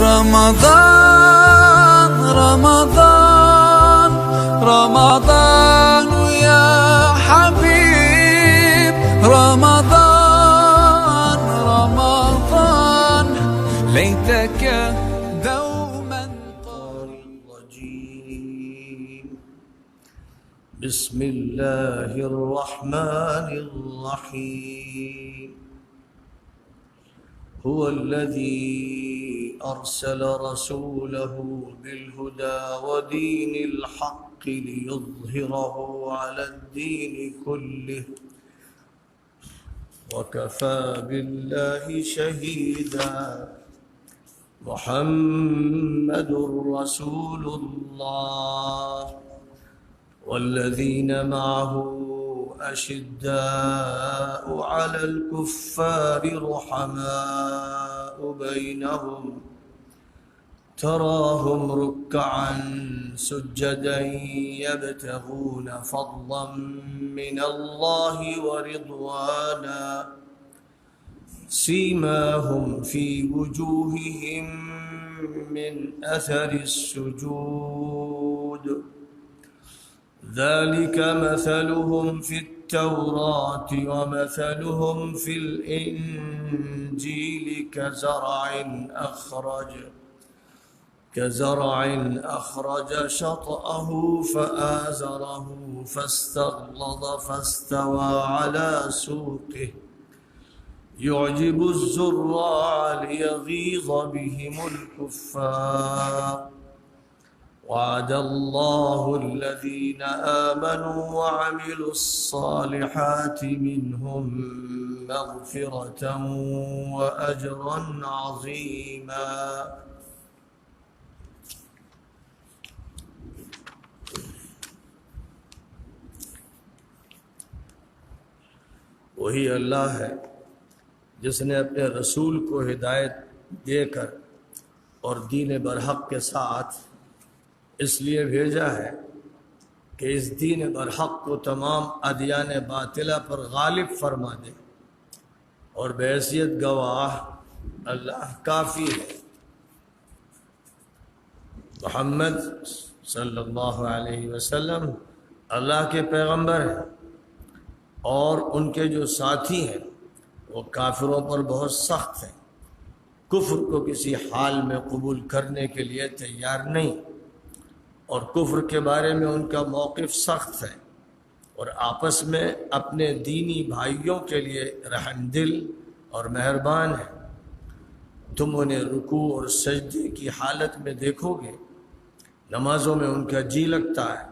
رمضان رمضان رمضان يا حبيب رمضان رمضان ليتك دوما الرجيم. بسم الله الرحمن الرحيم. هو الذي أرسل رسوله بالهدى ودين الحق ليظهره على الدين كله وكفى بالله شهيدا. محمد رسول الله والذين معه أشداء على الكفار رحماء بينهم تراهم ركعا سجدا يبتغون فضلا من الله ورضوانا سيماهم في وجوههم من أثر السجود ذلك مثلهم في التوراة ومثلهم في الإنجيل كزرع أخرج شطأه فآزره فاستغلظ فاستوى على سوقه يعجب الزراع ليغيظ بهم الكفار. وعد الله الذين آمنوا وعملوا الصالحات منهم مغفرة وأجرا عظيما. وہی اللہ ہے جس نے اپنے رسول کو ہدایت دے کر اور دین برحق کے ساتھ اس لیے بھیجا ہے کہ اس دین برحق کو تمام ادیان باطلہ پر غالب فرما دے، اور بحیثیت گواہ اللہ کافی ہے۔ محمد صلی اللہ علیہ وسلم اللہ کے پیغمبر ہیں، اور ان کے جو ساتھی ہیں وہ کافروں پر بہت سخت ہیں، کفر کو کسی حال میں قبول کرنے کے لیے تیار نہیں، اور کفر کے بارے میں ان کا موقف سخت ہے، اور آپس میں اپنے دینی بھائیوں کے لیے رحم دل اور مہربان ہیں۔ تم انہیں رکوع اور سجدے کی حالت میں دیکھو گے، نمازوں میں ان کا جی لگتا ہے،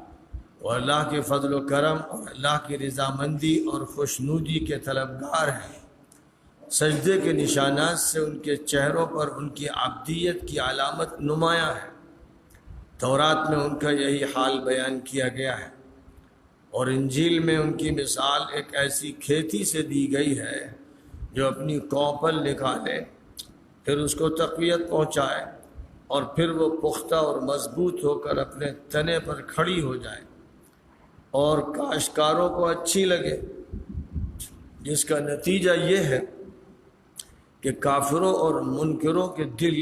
وہ اللہ کے فضل و کرم اور اللہ کی رضامندی اور خوشنودی کے طلبگار ہیں۔ سجدے کے نشانات سے ان کے چہروں پر ان کی عبدیت کی علامت نمایاں ہے۔ تورات میں ان کا یہی حال بیان کیا گیا ہے، اور انجیل میں ان کی مثال ایک ایسی کھیتی سے دی گئی ہے جو اپنی کوپل نکالے، پھر اس کو تقویت پہنچائے، اور پھر وہ پختہ اور مضبوط ہو کر اپنے تنے پر کھڑی ہو جائے اور کاشتکاروں کو اچھی لگے، جس کا نتیجہ یہ ہے کہ کافروں اور منکروں کے دل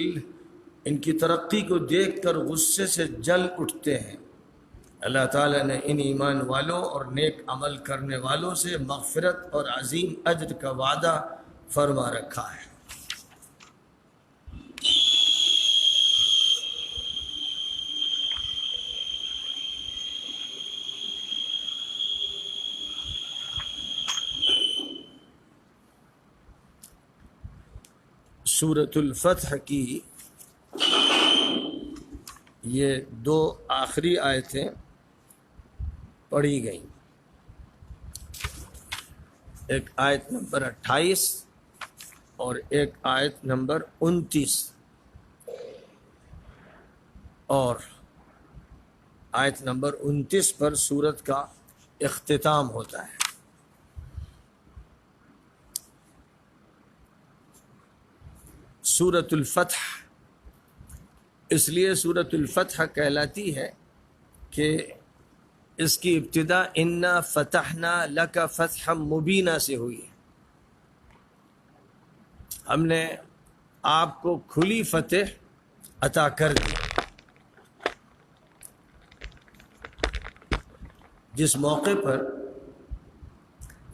ان کی ترقی کو دیکھ کر غصے سے جل اٹھتے ہیں۔ اللہ تعالیٰ نے ان ایمان والوں اور نیک عمل کرنے والوں سے مغفرت اور عظیم اجر کا وعدہ فرما رکھا ہے۔ سورۃ الفتح کی یہ دو آخری آیتیں پڑھی گئیں، ایک آیت نمبر 28 اور ایک آیت نمبر 29، اور آیت نمبر 29 پر سورت کا اختتام ہوتا ہے۔ سورۃ الفتح اس لیے سورۃ الفتح کہلاتی ہے کہ اس کی ابتدا انا فتحنا لک فتحا مبینا سے ہوئی ہے۔ ہم نے آپ کو کھلی فتح عطا کر دی۔ جس موقع پر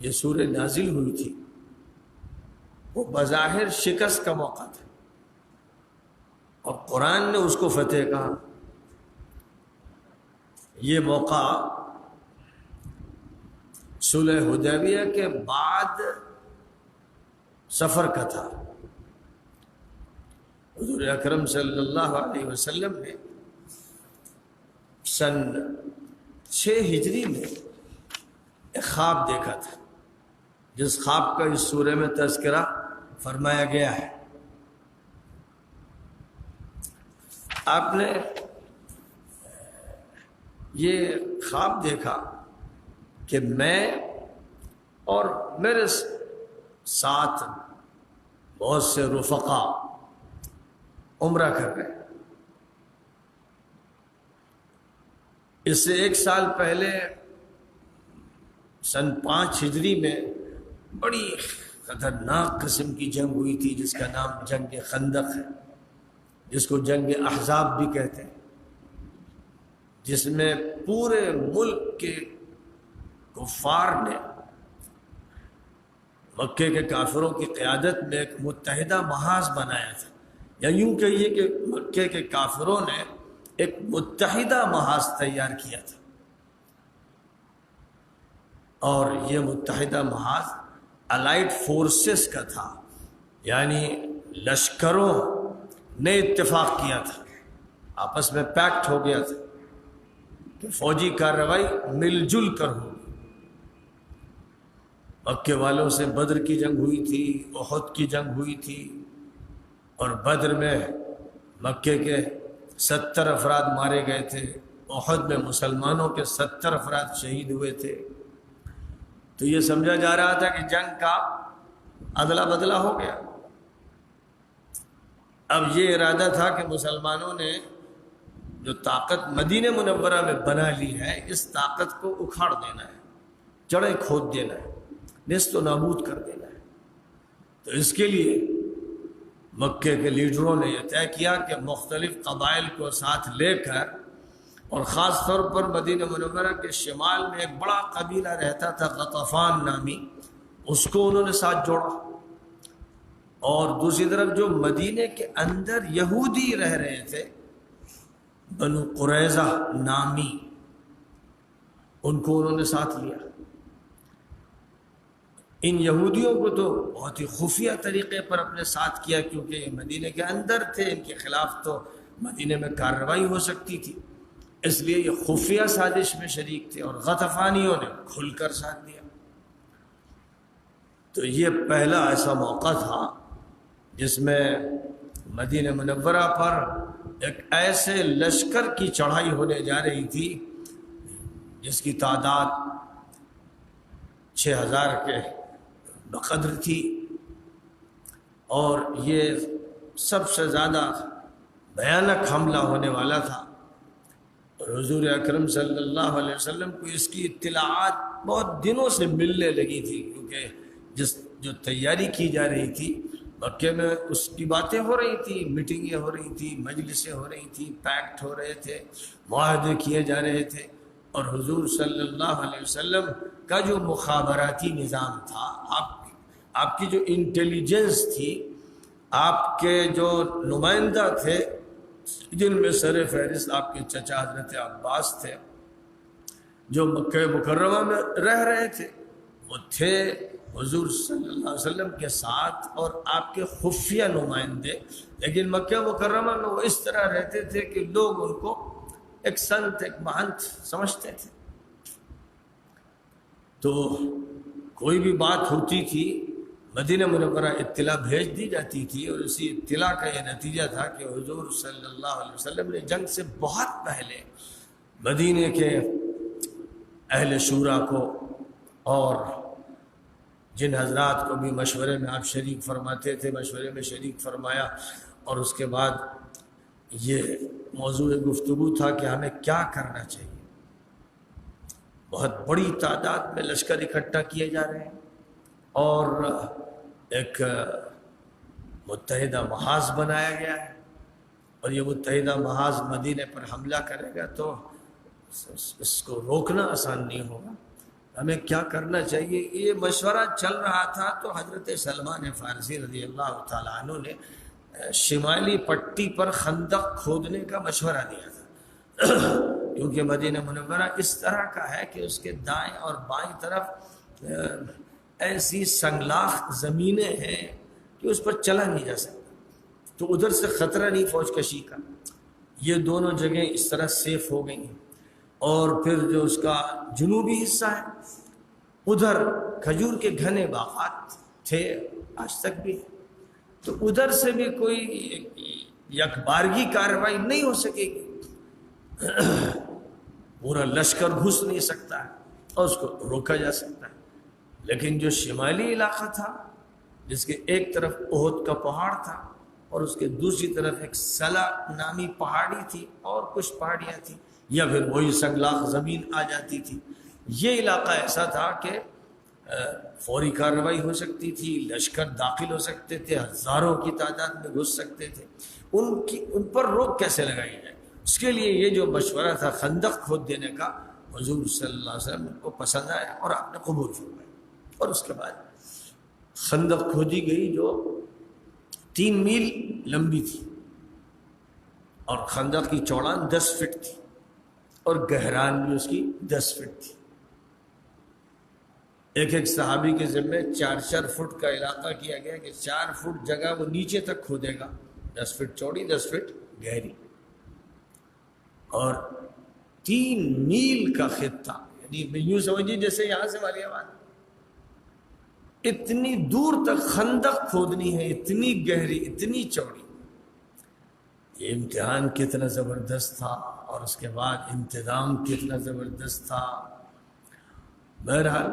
یہ سورہ نازل ہوئی تھی وہ بظاہر شکست کا موقع تھا، اور قرآن نے اس کو فتح کہا۔ یہ موقع صلح حدیبیہ کے بعد سفر کا تھا۔ حضور اکرم صلی اللہ علیہ وسلم نے سن 6 ہجری میں ایک خواب دیکھا تھا، جس خواب کا اس سورہ میں تذکرہ فرمایا گیا ہے۔ آپ نے یہ خواب دیکھا کہ میں اور میرے ساتھ بہت سے رفقا عمرہ کر رہے ہیں۔ اس سے 1 سال پہلے سن 5 ہجری میں بڑی خطرناک قسم کی جنگ ہوئی تھی، جس کا نام جنگ خندق ہے، جس کو جنگ احزاب بھی کہتے ہیں، جس میں پورے ملک کے کفار نے مکے کے کافروں کی قیادت میں ایک متحدہ محاذ بنایا تھا، یا یوں کہیے کہ مکے کے کافروں نے ایک متحدہ محاذ تیار کیا تھا، اور یہ متحدہ محاذ الائیڈ فورسز کا تھا، یعنی لشکروں نے اتفاق کیا تھا، آپس میں پیکٹ ہو گیا تھا کہ فوجی کارروائی مل جل کر ہوگی۔ مکے والوں سے بدر کی جنگ ہوئی تھی، احد کی جنگ ہوئی تھی، اور بدر میں مکے کے 70 افراد مارے گئے تھے، احد میں مسلمانوں کے 70 افراد شہید ہوئے تھے۔ تو یہ سمجھا جا رہا تھا کہ جنگ کا ادلا بدلا ہو گیا۔ اب یہ ارادہ تھا کہ مسلمانوں نے جو طاقت مدینہ منورہ میں بنا لی ہے، اس طاقت کو اکھاڑ دینا ہے، جڑیں کھود دینا ہے، نیست و نابود کر دینا ہے۔ تو اس کے لیے مکے کے لیڈروں نے یہ طے کیا کہ مختلف قبائل کو ساتھ لے کر، اور خاص طور پر مدینہ منورہ کے شمال میں ایک بڑا قبیلہ رہتا تھا غطفان نامی، اس کو انہوں نے ساتھ جوڑا، اور دوسری طرف جو مدینے کے اندر یہودی رہ رہے تھے بنو قریظہ نامی، ان کو انہوں نے ساتھ لیا۔ ان یہودیوں کو تو بہت ہی خفیہ طریقے پر اپنے ساتھ کیا، کیونکہ یہ مدینے کے اندر تھے، ان کے خلاف تو مدینے میں کارروائی ہو سکتی تھی، اس لیے یہ خفیہ سازش میں شریک تھے، اور غطفانیوں نے کھل کر ساتھ دیا۔ تو یہ پہلا ایسا موقع تھا جس میں مدینہ منورہ پر ایک ایسے لشکر کی چڑھائی ہونے جا رہی تھی جس کی تعداد 6000 کے بقدر تھی، اور یہ سب سے زیادہ بھیانک حملہ ہونے والا تھا۔ اور حضور اکرم صلی اللہ علیہ وسلم کو اس کی اطلاعات بہت دنوں سے ملنے لگی تھی، کیونکہ جو تیاری کی جا رہی تھی مکے میں، اس کی باتیں ہو رہی تھی، میٹنگیں ہو رہی تھی، مجلسیں ہو رہی تھی، پیکٹ ہو رہے تھے، معاہدے کیے جا رہے تھے، اور حضور صلی اللہ علیہ وسلم کا جو مخابراتی نظام تھا، آپ کی جو انٹیلیجنس تھی، آپ کے جو نمائندہ تھے، جن میں سر فہرست آپ کے چچا حضرت عباس تھے، جو مکہ مکرمہ میں رہ رہے تھے، وہ تھے حضور صلی اللہ علیہ وسلم کے ساتھ، اور آپ کے خفیہ نمائندے، لیکن مکہ مکرمہ میں وہ اس طرح رہتے تھے کہ لوگ ان کو ایک سنت، ایک مہنت سمجھتے تھے۔ تو کوئی بھی بات ہوتی تھی مدینہ منورہ اطلاع بھیج دی جاتی تھی، اور اسی اطلاع کا یہ نتیجہ تھا کہ حضور صلی اللہ علیہ وسلم نے جنگ سے بہت پہلے مدینے کے اہل شورا کو، اور جن حضرات کو بھی مشورے میں آپ شریک فرماتے تھے، مشورے میں شریک فرمایا، اور اس کے بعد یہ موضوع گفتگو تھا کہ ہمیں کیا کرنا چاہیے۔ بہت بڑی تعداد میں لشکر اکٹھا کیے جا رہے ہیں، اور ایک متحدہ محاذ بنایا گیا ہے، اور یہ متحدہ محاذ مدینے پر حملہ کرے گا تو اس کو روکنا آسان نہیں ہوگا. ہمیں کیا کرنا چاہیے؟ یہ مشورہ چل رہا تھا تو حضرت سلمان فارسی رضی اللہ تعالیٰ عنہ نے شمالی پٹی پر خندق کھودنے کا مشورہ دیا تھا، کیونکہ مدینہ منورہ اس طرح کا ہے کہ اس کے دائیں اور بائیں طرف ایسی سنگلاخ زمینیں ہیں کہ اس پر چلا نہیں جا سکتا، تو ادھر سے خطرہ نہیں فوج کشی کا. یہ دونوں جگہیں اس طرح سیف ہو گئی ہیں. اور پھر جو اس کا جنوبی حصہ ہے ادھر کھجور کے گھنے باغات تھے، آج تک بھی، تو ادھر سے بھی کوئی یکبارگی کارروائی نہیں ہو سکے گی. پورا لشکر گھس نہیں سکتا ہے اور اس کو روکا جا سکتا ہے. لیکن جو شمالی علاقہ تھا جس کے ایک طرف احد کا پہاڑ تھا اور اس کے دوسری طرف ایک سلا نامی پہاڑی تھی اور کچھ پہاڑیاں تھیں، یا پھر وہی سنگلاخ زمین آ جاتی تھی، یہ علاقہ ایسا تھا کہ فوری کارروائی ہو سکتی تھی، لشکر داخل ہو سکتے تھے، ہزاروں کی تعداد میں گھس سکتے تھے. ان پر روک کیسے لگائی جائے؟ اس کے لیے یہ جو مشورہ تھا خندق کھود دینے کا، حضور صلی اللہ علیہ وسلم کو پسند آیا اور آپ نے قبول فرمایا. اور اس کے بعد خندق کھودی گئی جو 3 میل لمبی تھی، اور خندق کی چوڑان 10 فٹ تھی اور گہران بھی اس کی 10 فٹ تھی. ایک صحابی کے ذمے 4 فٹ کا علاقہ کیا گیا کہ 4 فٹ جگہ وہ نیچے تک کھودے گا، 10 فٹ چوڑی 10 فٹ گہری، اور 3 میل کا خطہ، یعنی یوں سمجھیے جیسے یہاں سے والی آباد، اتنی دور تک خندق کھودنی ہے، اتنی گہری، اتنی چوڑی. یہ امتحان کتنا زبردست تھا اور اس کے بعد انتظام کتنا زبردست تھا. بہرحال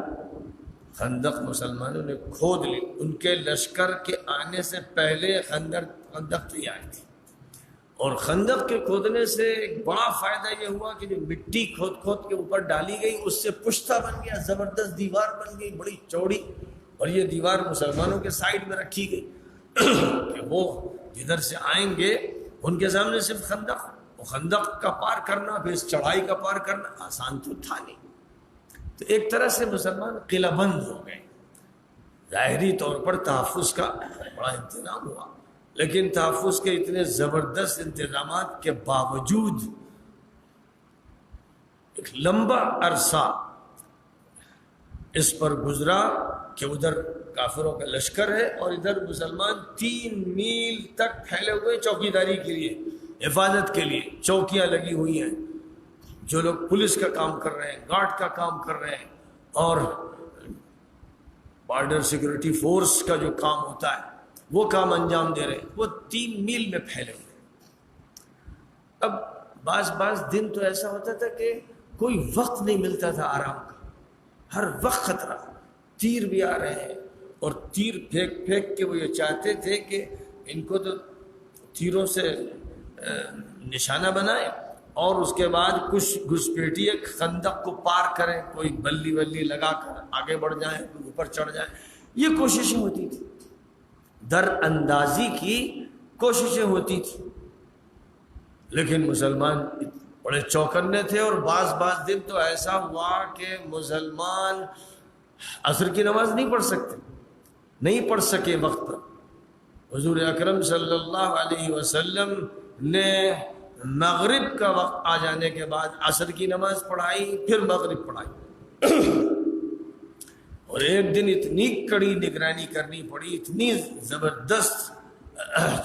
خندق مسلمانوں نے کھود لی. ان کے لشکر کے آنے سے پہلے خندق تیار تھی، اور خندق کے کھودنے سے ایک بڑا فائدہ یہ ہوا کہ جو مٹی کھود کے اوپر ڈالی گئی اس سے پشتہ بن گیا، زبردست دیوار بن گئی بڑی چوڑی. اور یہ دیوار مسلمانوں کے سائڈ میں رکھی گئی کہ وہ جدھر سے آئیں گے ان کے سامنے صرف خندق، وہ خندق کا پار کرنا، پھر اس چڑھائی کا پار کرنا آسان تو تھا نہیں. تو ایک طرح سے مسلمان قلعہ بند ہو گئے. ظاہری طور پر تحفظ کا بڑا انتظام ہوا، لیکن تحفظ کے اتنے زبردست انتظامات کے باوجود ایک لمبا عرصہ اس پر گزرا کہ ادھر کافروں کا لشکر ہے اور ادھر مسلمان 3 میل تک پھیلے ہوئے چوکیداری کے لیے، حفاظت کے لیے چوکیاں لگی ہوئی ہیں. جو لوگ پولیس کا کام کر رہے ہیں، گارڈ کا کام کر رہے ہیں، اور بارڈر سیکورٹی فورس کا جو کام ہوتا ہے وہ کام انجام دے رہے ہیں، وہ 3 میل میں پھیلے ہوئے. اب بعض دن تو ایسا ہوتا تھا کہ کوئی وقت نہیں ملتا تھا آرام کا، ہر وقت خطرہ. تیر بھی آ رہے ہیں اور تیر پھینک کے وہ یہ چاہتے تھے کہ ان کو تو تیروں سے نشانہ بنائیں اور اس کے بعد کچھ گھسپیٹی خندق کو پار کریں، کوئی بلی لگا کر آگے بڑھ جائیں، کوئی اوپر چڑھ جائیں. یہ کوششیں ہوتی تھی، در اندازی کی کوششیں ہوتی تھی. لیکن مسلمان بڑے چوکنے تھے، اور بعض دن تو ایسا ہوا کہ مسلمان عصر کی نماز نہیں پڑھ سکے وقت پر. حضور اکرم صلی اللہ علیہ وسلم نے مغرب کا وقت آ جانے کے بعد عصر کی نماز پڑھائی، پھر مغرب پڑھائی. اور ایک دن اتنی کڑی نگرانی کرنی پڑی، اتنی زبردست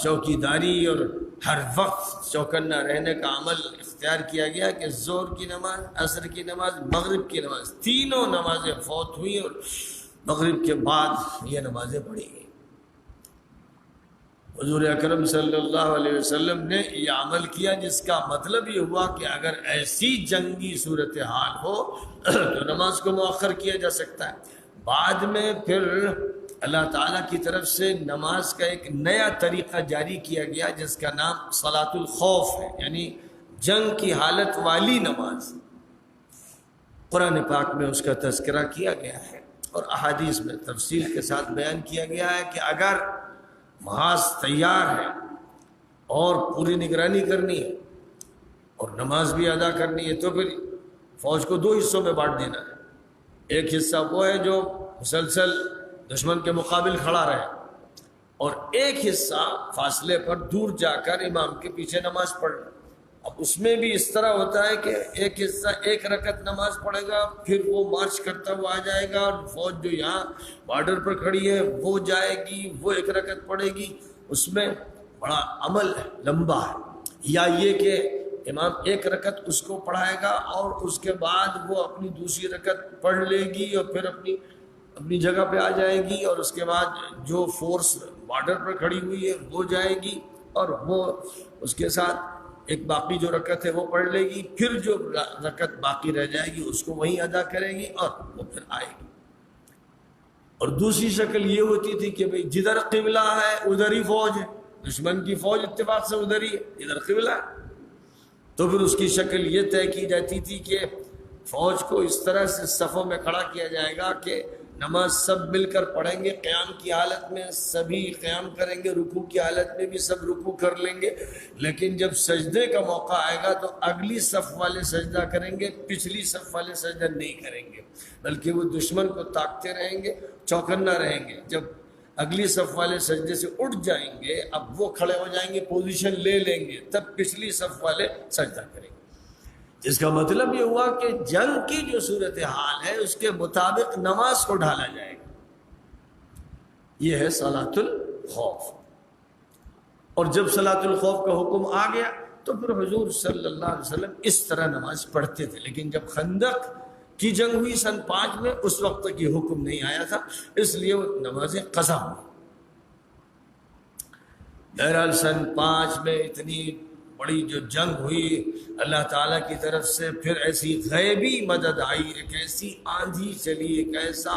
چوکیداری اور ہر وقت چوکنا رہنے کا عمل اختیار کیا گیا کہ ظہر کی نماز، عصر کی نماز، مغرب کی نماز، تینوں نمازیں فوت ہوئی اور مغرب کے بعد یہ نمازیں پڑھی گئیں. حضور اکرم صلی اللہ علیہ وسلم نے یہ عمل کیا، جس کا مطلب یہ ہوا کہ اگر ایسی جنگی صورتحال ہو تو نماز کو مؤخر کیا جا سکتا ہے. بعد میں پھر اللہ تعالیٰ کی طرف سے نماز کا ایک نیا طریقہ جاری کیا گیا جس کا نام صلاۃ الخوف ہے، یعنی جنگ کی حالت والی نماز. قرآن پاک میں اس کا تذکرہ کیا گیا ہے اور احادیث میں تفصیل کے ساتھ بیان کیا گیا ہے کہ اگر محاذ تیار ہے اور پوری نگرانی کرنی ہے اور نماز بھی ادا کرنی ہے، تو پھر فوج کو 2 حصوں میں بانٹ دینا ہے۔ ایک حصہ وہ ہے جو مسلسل دشمن کے مقابل کھڑا رہے، اور ایک حصہ فاصلے پر دور جا کر امام کے پیچھے نماز پڑھ لے۔ اب اس میں بھی اس طرح ہوتا ہے کہ ایک حصہ 1 رکعت نماز پڑھے گا، پھر وہ مارچ کرتا ہوا آ جائے گا، اور فوج جو یہاں بارڈر پر کھڑی ہے وہ جائے گی، وہ 1 رکعت پڑھے گی۔ اس میں بڑا عمل لمبا ہے۔ یا یہ کہ امام 1 رکعت اس کو پڑھائے گا اور اس کے بعد وہ اپنی دوسری رکعت پڑھ لے گی اور پھر اپنی جگہ پہ آ جائے گی، اور اس کے بعد جو فورس بارڈر پر کھڑی ہوئی ہے وہ جائے گی اور وہ اس کے ساتھ ایک باقی جو رکعت ہے وہ پڑھ لے گی، پھر جو رکعت باقی رہ جائے گی اس کو وہیں ادا کرے گی اور وہ پھر آئے گی۔ اور دوسری شکل یہ ہوتی تھی کہ بھئی جدھر قبلہ ہے ادھر ہی فوج ہے، دشمن کی فوج اتفاق سے ادھر ہی ہے، ادھر قبلہ ہے، تو پھر اس کی شکل یہ طے کی جاتی تھی کہ فوج کو اس طرح سے صفوں میں کھڑا کیا جائے گا کہ نماز سب مل کر پڑھیں گے، قیام کی حالت میں سبھی قیام کریں گے، رکوع کی حالت میں بھی سب رکوع کر لیں گے، لیکن جب سجدے کا موقع آئے گا تو اگلی صف والے سجدہ کریں گے، پچھلی صف والے سجدہ نہیں کریں گے، بلکہ وہ دشمن کو تاکتے رہیں گے، چوکنا رہیں گے۔ جب اگلی صف والے سجدے سے اٹھ جائیں گے، اب وہ کھڑے ہو جائیں گے، پوزیشن لے لیں گے، تب پچھلی صف والے سجدہ کریں گے۔ جس کا مطلب یہ ہوا کہ جنگ کی جو صورتحال ہے اس کے مطابق نماز کو ڈھالا جائے گا۔ یہ ہے صلاۃ الخوف۔ اور جب صلاۃ الخوف کا حکم آ گیا تو پھر حضور صلی اللہ علیہ وسلم اس طرح نماز پڑھتے تھے، لیکن جب خندق کی جنگ ہوئی سن 5 میں، اس وقت تک یہ حکم نہیں آیا تھا، اس لیے وہ نمازیں قضا ہوئی۔ بہرحال سن 5 میں اتنی بڑی جو جنگ ہوئی، اللہ تعالیٰ کی طرف سے پھر ایسی غیبی مدد آئی، ایک ایسی آندھی چلی، ایک ایسا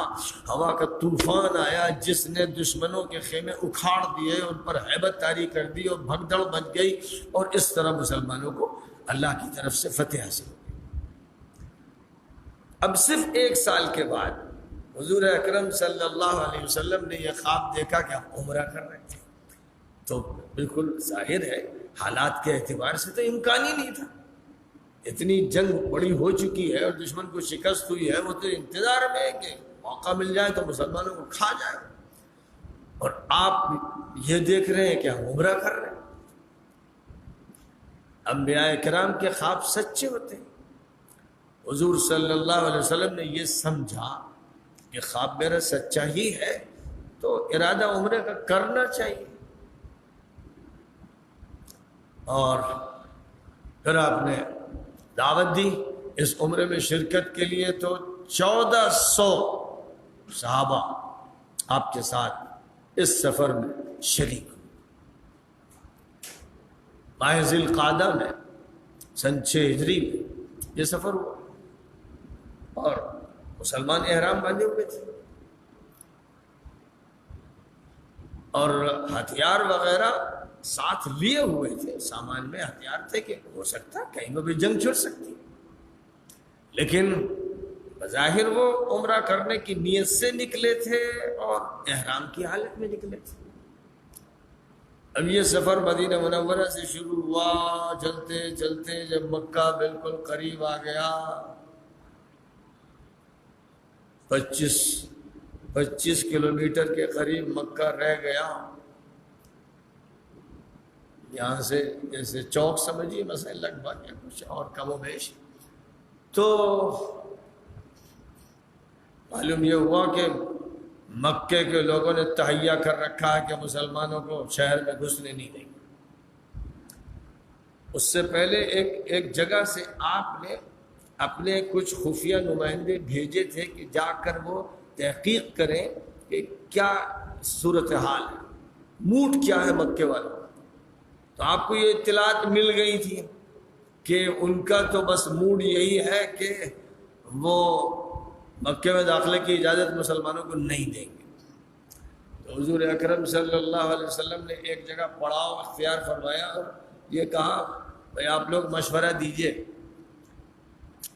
ہوا کا طوفان آیا جس نے دشمنوں کے خیمے اکھاڑ دیے، ان پر ہیبت طاری کر دی اور بھگدڑ بچ گئی، اور اس طرح مسلمانوں کو اللہ کی طرف سے فتح حاصل ہوئی۔ اب صرف 1 سال کے بعد حضور اکرم صلی اللہ علیہ وسلم نے یہ خواب دیکھا کہ ہم عمرہ کر رہے تھے، تو بالکل ظاہر ہے حالات کے اعتبار سے تو امکان ہی نہیں تھا، اتنی جنگ بڑی ہو چکی ہے اور دشمن کو شکست ہوئی ہے، وہ تو انتظار میں ہے کہ موقع مل جائے تو مسلمانوں کو کھا جائے، اور آپ یہ دیکھ رہے ہیں کہ ہم عمرہ کر رہے ہیں۔ انبیاء کرام کے خواب سچے ہوتے ہیں۔ حضور صلی اللہ علیہ وسلم نے یہ سمجھا کہ خواب میرا سچا ہی ہے تو ارادہ عمرے کا کرنا چاہیے، اور پھر آپ نے دعوت دی اس عمرے میں شرکت کے لیے، تو 1400 صحابہ آپ کے ساتھ اس سفر میں شریک ہوئے۔ ماہ ذی القعدہ میں سن 6 ہجری میں یہ سفر ہوا، اور مسلمان احرام باندھے ہوئے تھے، اور ہتھیار وغیرہ ساتھ لیے ہوئے تھے، سامان میں ہتھیار تھے کہ ہو سکتا کہیں بھی جنگ چھڑ سکتی، لیکن بظاہر وہ عمرہ کرنے کی نیت سے نکلے تھے اور احرام کی حالت میں نکلے تھے۔ اب یہ سفر مدینہ منورہ سے شروع ہوا، چلتے چلتے جب مکہ بالکل قریب آ گیا، 25 کلومیٹر کے قریب مکہ رہ گیا، یہاں سے جیسے چوک سمجھیے مثلا لگ بھگ یا کچھ اور کم و بیش، تو معلوم یہ ہوا کہ مکے کے لوگوں نے تہیہ کر رکھا ہے کہ مسلمانوں کو شہر میں گھسنے نہیں دیں گے۔ اس سے پہلے ایک جگہ سے آپ نے اپنے کچھ خفیہ نمائندے بھیجے تھے کہ جا کر وہ تحقیق کریں کہ کیا صورتحال ہے، موڈ کیا ہے مکے والوں، تو آپ کو یہ اطلاعات مل گئی تھی کہ ان کا تو بس موڈ یہی ہے کہ وہ مکے میں داخلے کی اجازت مسلمانوں کو نہیں دیں گے۔ تو حضور اکرم صلی اللہ علیہ وسلم نے ایک جگہ پڑاؤ اختیار فرمایا اور یہ کہا بھائی آپ لوگ مشورہ دیجئے،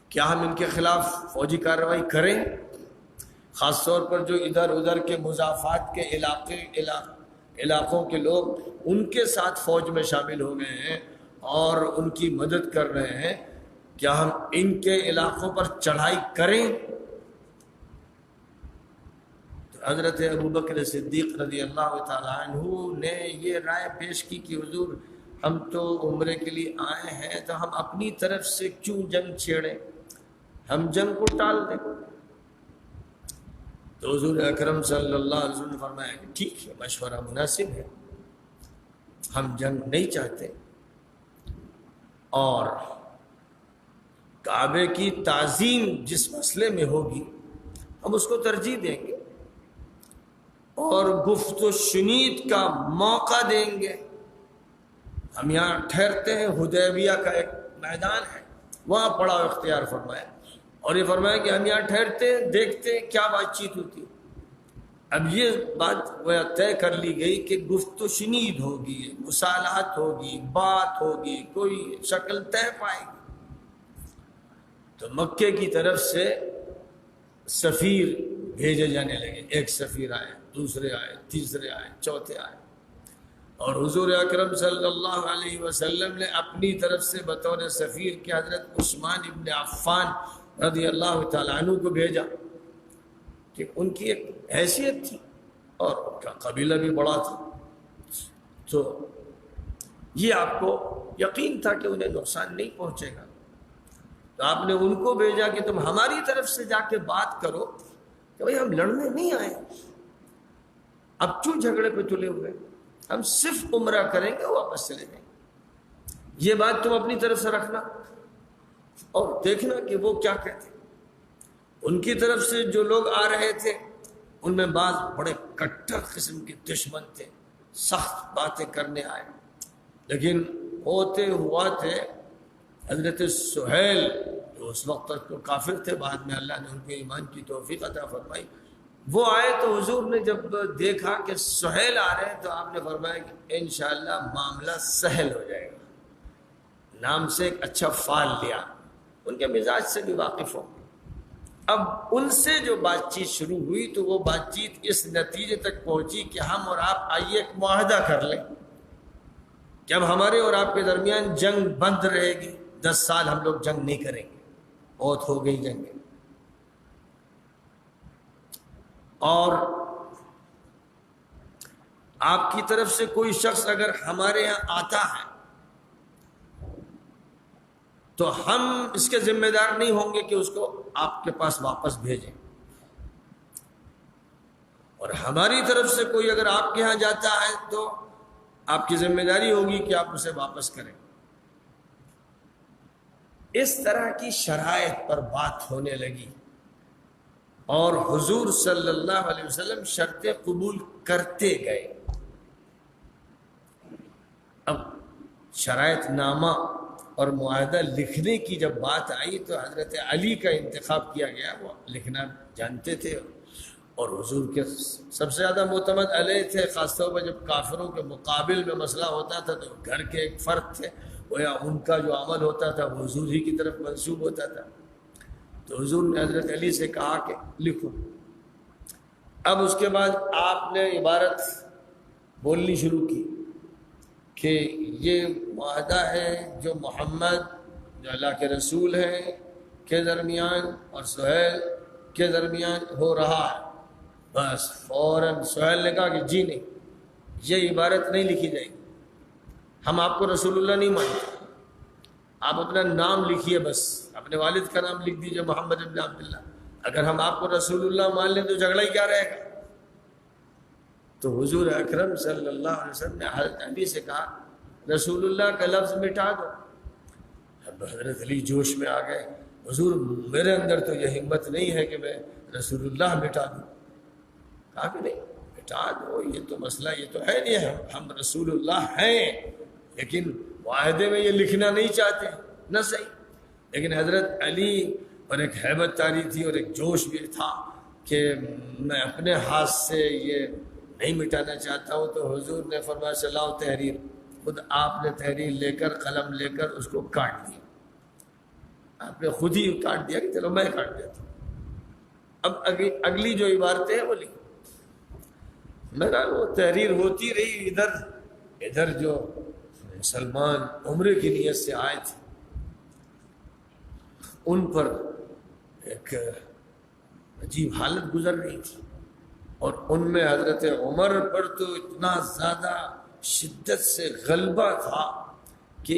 کیا ہم ان کے خلاف فوجی کارروائی کریں، خاص طور پر جو ادھر ادھر کے مضافات کے علاقوں کے لوگ ان کے ساتھ فوج میں شامل ہو گئے ہیں اور ان کی مدد کر رہے ہیں، کیا ہم ان کے علاقوں پر چڑھائی کریں؟ تو حضرت ابوبکر صدیق رضی اللہ تعالیٰ عنہ نے یہ رائے پیش کی کہ حضور ہم تو عمرے کے لیے آئے ہیں، تو ہم اپنی طرف سے کیوں جنگ چھیڑیں، ہم جنگ کو ٹال دیں۔ تو حضور اکرم صلی اللہ علیہ وسلم نے فرمایا کہ ٹھیک ہے، مشورہ مناسب ہے، ہم جنگ نہیں چاہتے، اور کعبے کی تعظیم جس مسئلے میں ہوگی ہم اس کو ترجیح دیں گے اور گفت و شنید کا موقع دیں گے۔ ہم یہاں ٹھہرتے ہیں، حدیبیہ کا ایک میدان ہے، وہاں پڑاؤ اختیار فرمایا، اور یہ فرمایا کہ ہم یہاں ٹھہرتے ہیں، دیکھتے ہیں کیا بات چیت ہوتی۔ اب یہ بات وہ طے کر لی گئی کہ گفت و شنید ہوگی، مصالحت ہوگی، بات ہوگی، کوئی شکل طے پائے گی۔ تو مکے کی طرف سے سفیر بھیجے جانے لگے، ایک سفیر آئے، دوسرے آئے، تیسرے آئے، چوتھے آئے، اور حضور اکرم صلی اللہ علیہ وسلم نے اپنی طرف سے بطور سفیر کے حضرت عثمان ابن عفان رضی اللہ تعالیٰ عنہ کو بھیجا، کہ ان کی ایک حیثیت تھی اور ان کا قبیلہ بھی بڑا تھا، تو یہ آپ کو یقین تھا کہ انہیں نقصان نہیں پہنچے گا، تو آپ نے ان کو بھیجا کہ تم ہماری طرف سے جا کے بات کرو کہ بھائی ہم لڑنے نہیں آئے، اب کیوں جھگڑے پہ تلے ہوئے، ہم صرف عمرہ کریں گے، واپس چلے جائیں گے، یہ بات تم اپنی طرف سے رکھنا اور دیکھنا کہ وہ کیا کہتے۔ ان کی طرف سے جو لوگ آ رہے تھے ان میں بعض بڑے کٹر قسم کے دشمن تھے، سخت باتیں کرنے آئے، لیکن ہوتے ہوا تھے حضرت سہیل جو اس وقت تک تو کافر تھے، بعد میں اللہ نے ان کو ایمان کی توفیق عطا فرمائی، وہ آئے تو حضور نے جب دیکھا کہ سہیل آ رہے ہیں تو آپ نے فرمایا کہ انشاءاللہ معاملہ سہل ہو جائے گا، نام سے ایک اچھا فعال لیا، ان کے مزاج سے بھی واقف ہو۔ اب ان سے جو بات چیت شروع ہوئی تو وہ بات چیت اس نتیجے تک پہنچی کہ ہم اور آپ آئیے ایک معاہدہ کر لیں کہ اب ہمارے اور آپ کے درمیان جنگ بند رہے گی، 10 سال ہم لوگ جنگ نہیں کریں گے، بہت ہو گئی جنگیں، اور آپ کی طرف سے کوئی شخص اگر ہمارے یہاں آتا ہے تو ہم اس کے ذمہ دار نہیں ہوں گے کہ اس کو آپ کے پاس واپس بھیجیں، اور ہماری طرف سے کوئی اگر آپ کے ہاں جاتا ہے تو آپ کی ذمہ داری ہوگی کہ آپ اسے واپس کریں۔ اس طرح کی شرائط پر بات ہونے لگی اور حضور صلی اللہ علیہ وسلم شرطیں قبول کرتے گئے۔ اب شرائط نامہ اور معاہدہ لکھنے کی جب بات آئی تو حضرت علی کا انتخاب کیا گیا، وہ لکھنا جانتے تھے اور حضور کے سب سے زیادہ معتمد علیہ تھے، خاص طور پر جب کافروں کے مقابل میں مسئلہ ہوتا تھا تو گھر کے ایک فرد تھے، وہ یا ان کا جو عمل ہوتا تھا وہ حضور ہی کی طرف منسوب ہوتا تھا، تو حضور نے حضرت علی سے کہا کہ لکھو۔ اب اس کے بعد آپ نے عبارت بولنی شروع کی کہ یہ معاہدہ ہے جو محمد جو اللہ کے رسول ہیں کے درمیان اور سہیل کے درمیان ہو رہا ہے۔ بس فوراً سہیل نے کہا کہ جی نہیں، یہ عبارت نہیں لکھی جائے گی، ہم آپ کو رسول اللہ نہیں مانتے، آپ اپنا نام لکھیے، بس اپنے والد کا نام لکھ دیجئے محمد بن عبداللہ، اگر ہم آپ کو رسول اللہ مان لیں تو جھگڑا ہی کیا رہے گا۔ تو حضور اکرم صلی اللہ علیہ وسلم نے حضرت علی سے کہا رسول اللہ کا لفظ مٹا دو۔ اب حضرت علی جوش میں آ گئے، حضور میرے اندر تو یہ ہمت نہیں ہے کہ میں رسول اللہ مٹا دوں۔ کہا کہ نہیں مٹا دو، یہ تو مسئلہ یہ تو ہے نہیں، ہم رسول اللہ ہیں لیکن معاہدے میں یہ لکھنا نہیں چاہتے، نہ صحیح۔ لیکن حضرت علی اور ایک ہیبت طاری تھی اور ایک جوش بھی تھا کہ میں اپنے ہاتھ سے یہ نہیں مٹانا چاہتا ہوں، تو حضور نے فرمایا چلاؤ تحریر، خود آپ نے تحریر لے کر قلم لے کر اس کو کاٹ دیا، آپ نے خود ہی کاٹ دیا کہ چلو میں کاٹ دیتا ہوں، اب اگلی جو عبارتیں ہیں وہ لکھو۔ میرا وہ تحریر ہوتی رہی. ادھر جو مسلمان عمرے کی نیت سے آئے تھے ان پر ایک عجیب حالت گزر رہی تھی, اور ان میں حضرت عمر پر تو اتنا زیادہ شدت سے غلبہ تھا کہ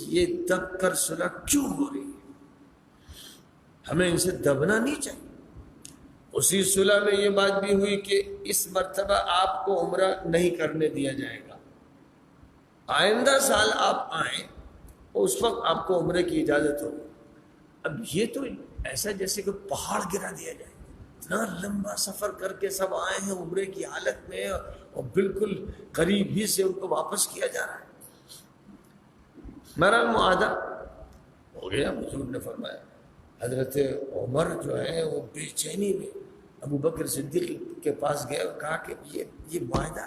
یہ دب کر صلح کیوں ہو رہی ہے, ہمیں ان سے دبنا نہیں چاہیے. اسی صلح میں یہ بات بھی ہوئی کہ اس مرتبہ آپ کو عمرہ نہیں کرنے دیا جائے گا, آئندہ سال آپ آئیں اس وقت آپ کو عمرے کی اجازت ہوگی. اب یہ تو ایسا جیسے کہ پہاڑ گرا دیا جائے, اتنا لمبا سفر کر کے سب آئے ہیں عمرے کی حالت میں, اور بالکل قریب ہی سے ان کو واپس کیا جا رہا ہے. میرا معاہدہ ہو گیا. حضور نے فرمایا, حضرت عمر جو ہے وہ بے چینی میں ابو بکر صدیق کے پاس گئے اور کہا کہ یہ معاہدہ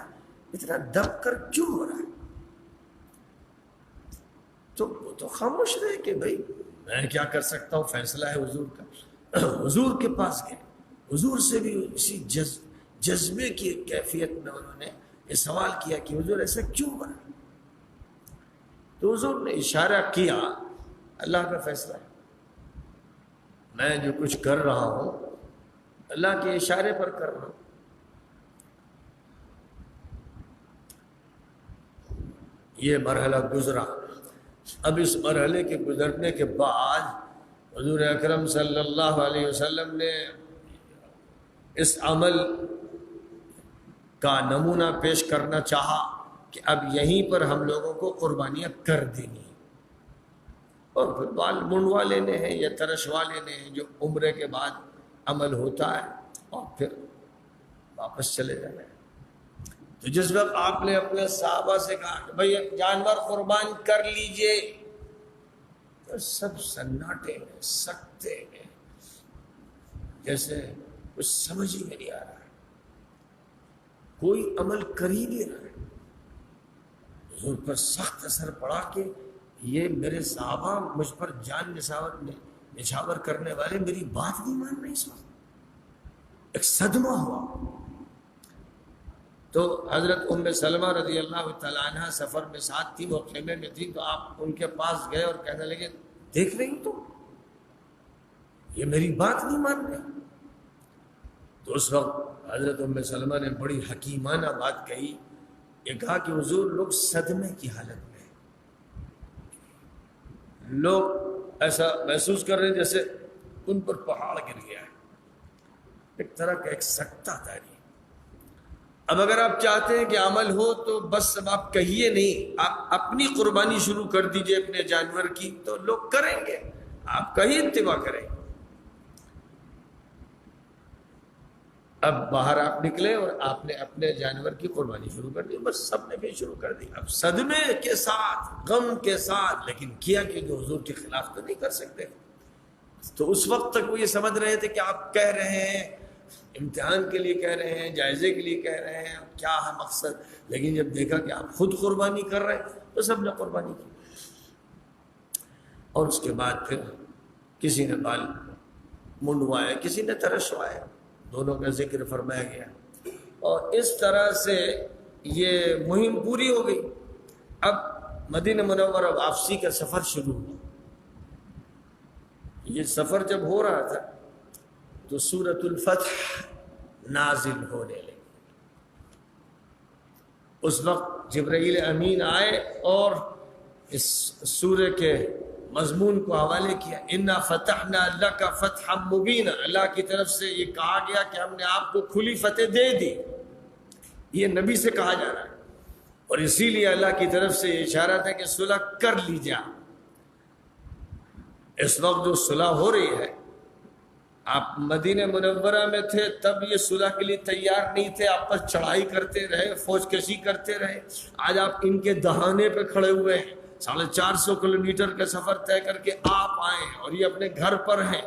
اتنا دب کر کیوں ہو رہا ہے؟ تو وہ تو خاموش رہے کہ بھائی میں کیا کر سکتا ہوں, فیصلہ ہے حضور کا. حضور کے پاس گئے, حضور سے بھی اسی جذبے کی کیفیت میں انہوں نے یہ سوال کیا کہ حضور ایسا کیوں ہو رہا ہے؟ تو حضور نے اشارہ کیا, اللہ کا فیصلہ ہے, میں جو کچھ کر رہا ہوں اللہ کے اشارے پر کر رہا ہوں. یہ مرحلہ گزرا. اب اس مرحلے کے گزرنے کے بعد حضور اکرم صلی اللہ علیہ وسلم نے اس عمل کا نمونہ پیش کرنا چاہا کہ اب یہیں پر ہم لوگوں کو قربانیاں کر دینی ہیں, اور پھر بال منڈوا لینے ہیں یا ترشوا لینے ہیں جو عمرے کے بعد عمل ہوتا ہے, اور پھر واپس چلے جانا ہے. تو جس وقت آپ نے اپنے صحابہ سے کہا کہ بھئی جانور قربان کر لیجئے, تو سب سناٹے میں سکتے میں جیسے کچھ سمجھ ہی نہیں آ رہا ہے, کوئی عمل کر ہی نہیں رہا ہے. حضور پر سخت اثر پڑا کہ یہ میرے صحابہ مجھ پر جان نچھاور کرنے والے میری بات نہیں مان رہے. اس وقت ایک صدمہ ہوا. تو حضرت ام سلمہ رضی اللہ تعالیٰ عنہ سفر میں ساتھ تھی, وہ خیمے میں تھی, تو آپ ان کے پاس گئے اور کہنے لگے دیکھ رہی تو یہ میری بات نہیں مان رہے. تو اس وقت حضرت ام سلمہ نے بڑی حکیمانہ بات کہی, یہ کہا کہ حضور لوگ صدمے کی حالت میں, لوگ ایسا محسوس کر رہے ہیں جیسے ان پر پہاڑ گر گیا ہے, ایک طرح کا ایک سکتہ داری. اب اگر آپ چاہتے ہیں کہ عمل ہو تو بس اب آپ کہیے نہیں, آپ اپنی قربانی شروع کر دیجئے اپنے جانور کی, تو لوگ کریں گے, آپ کا ہی اتباع کریں. اب باہر آپ نکلے اور آپ نے اپنے جانور کی قربانی شروع کر دی, بس سب نے بھی شروع کر دی. اب صدمے کے ساتھ, غم کے ساتھ, لیکن کیا کہ جو حضور کے خلاف تو نہیں کر سکتے. تو اس وقت تک وہ یہ سمجھ رہے تھے کہ آپ کہہ رہے ہیں امتحان کے لیے کہہ رہے ہیں, جائزے کے لیے کہہ رہے ہیں, کیا ہے مقصد. لیکن جب دیکھا کہ آپ خود قربانی کر رہے ہیں تو سب نے قربانی کی. اور اس کے بعد پھر کسی نے بال منڈوائے, کسی نے ترشوائے, دونوں کا ذکر فرمایا گیا. اور اس طرح سے یہ مہم پوری ہو گئی. اب مدینہ منورہ واپسی کا سفر شروع ہوا. یہ سفر جب ہو رہا تھا تو سورۃ الفتح نازل ہونے لگی. اس وقت جبرائیل امین آئے اور اس سورہ کے مضمون کو حوالے کیا, انا فتحنا لک فتحا مبینا. اللہ کی طرف سے یہ کہا گیا کہ ہم نے آپ کو کھلی فتح دے دی. یہ نبی سے کہا جا رہا ہے, اور اسی لیے اللہ کی طرف سے یہ اشارہ تھا کہ صلح کر لیجیے. اس وقت جو صلح ہو رہی ہے, آپ مدینہ منورہ میں تھے تب یہ صلح کے لیے تیار نہیں تھے, آپ پر چڑھائی کرتے رہے, فوج کشی کرتے رہے. آج آپ ان کے دہانے پہ کھڑے ہوئے ہیں, 450 کلومیٹر کا سفر طے کر کے آپ آئے, اور یہ اپنے گھر پر ہیں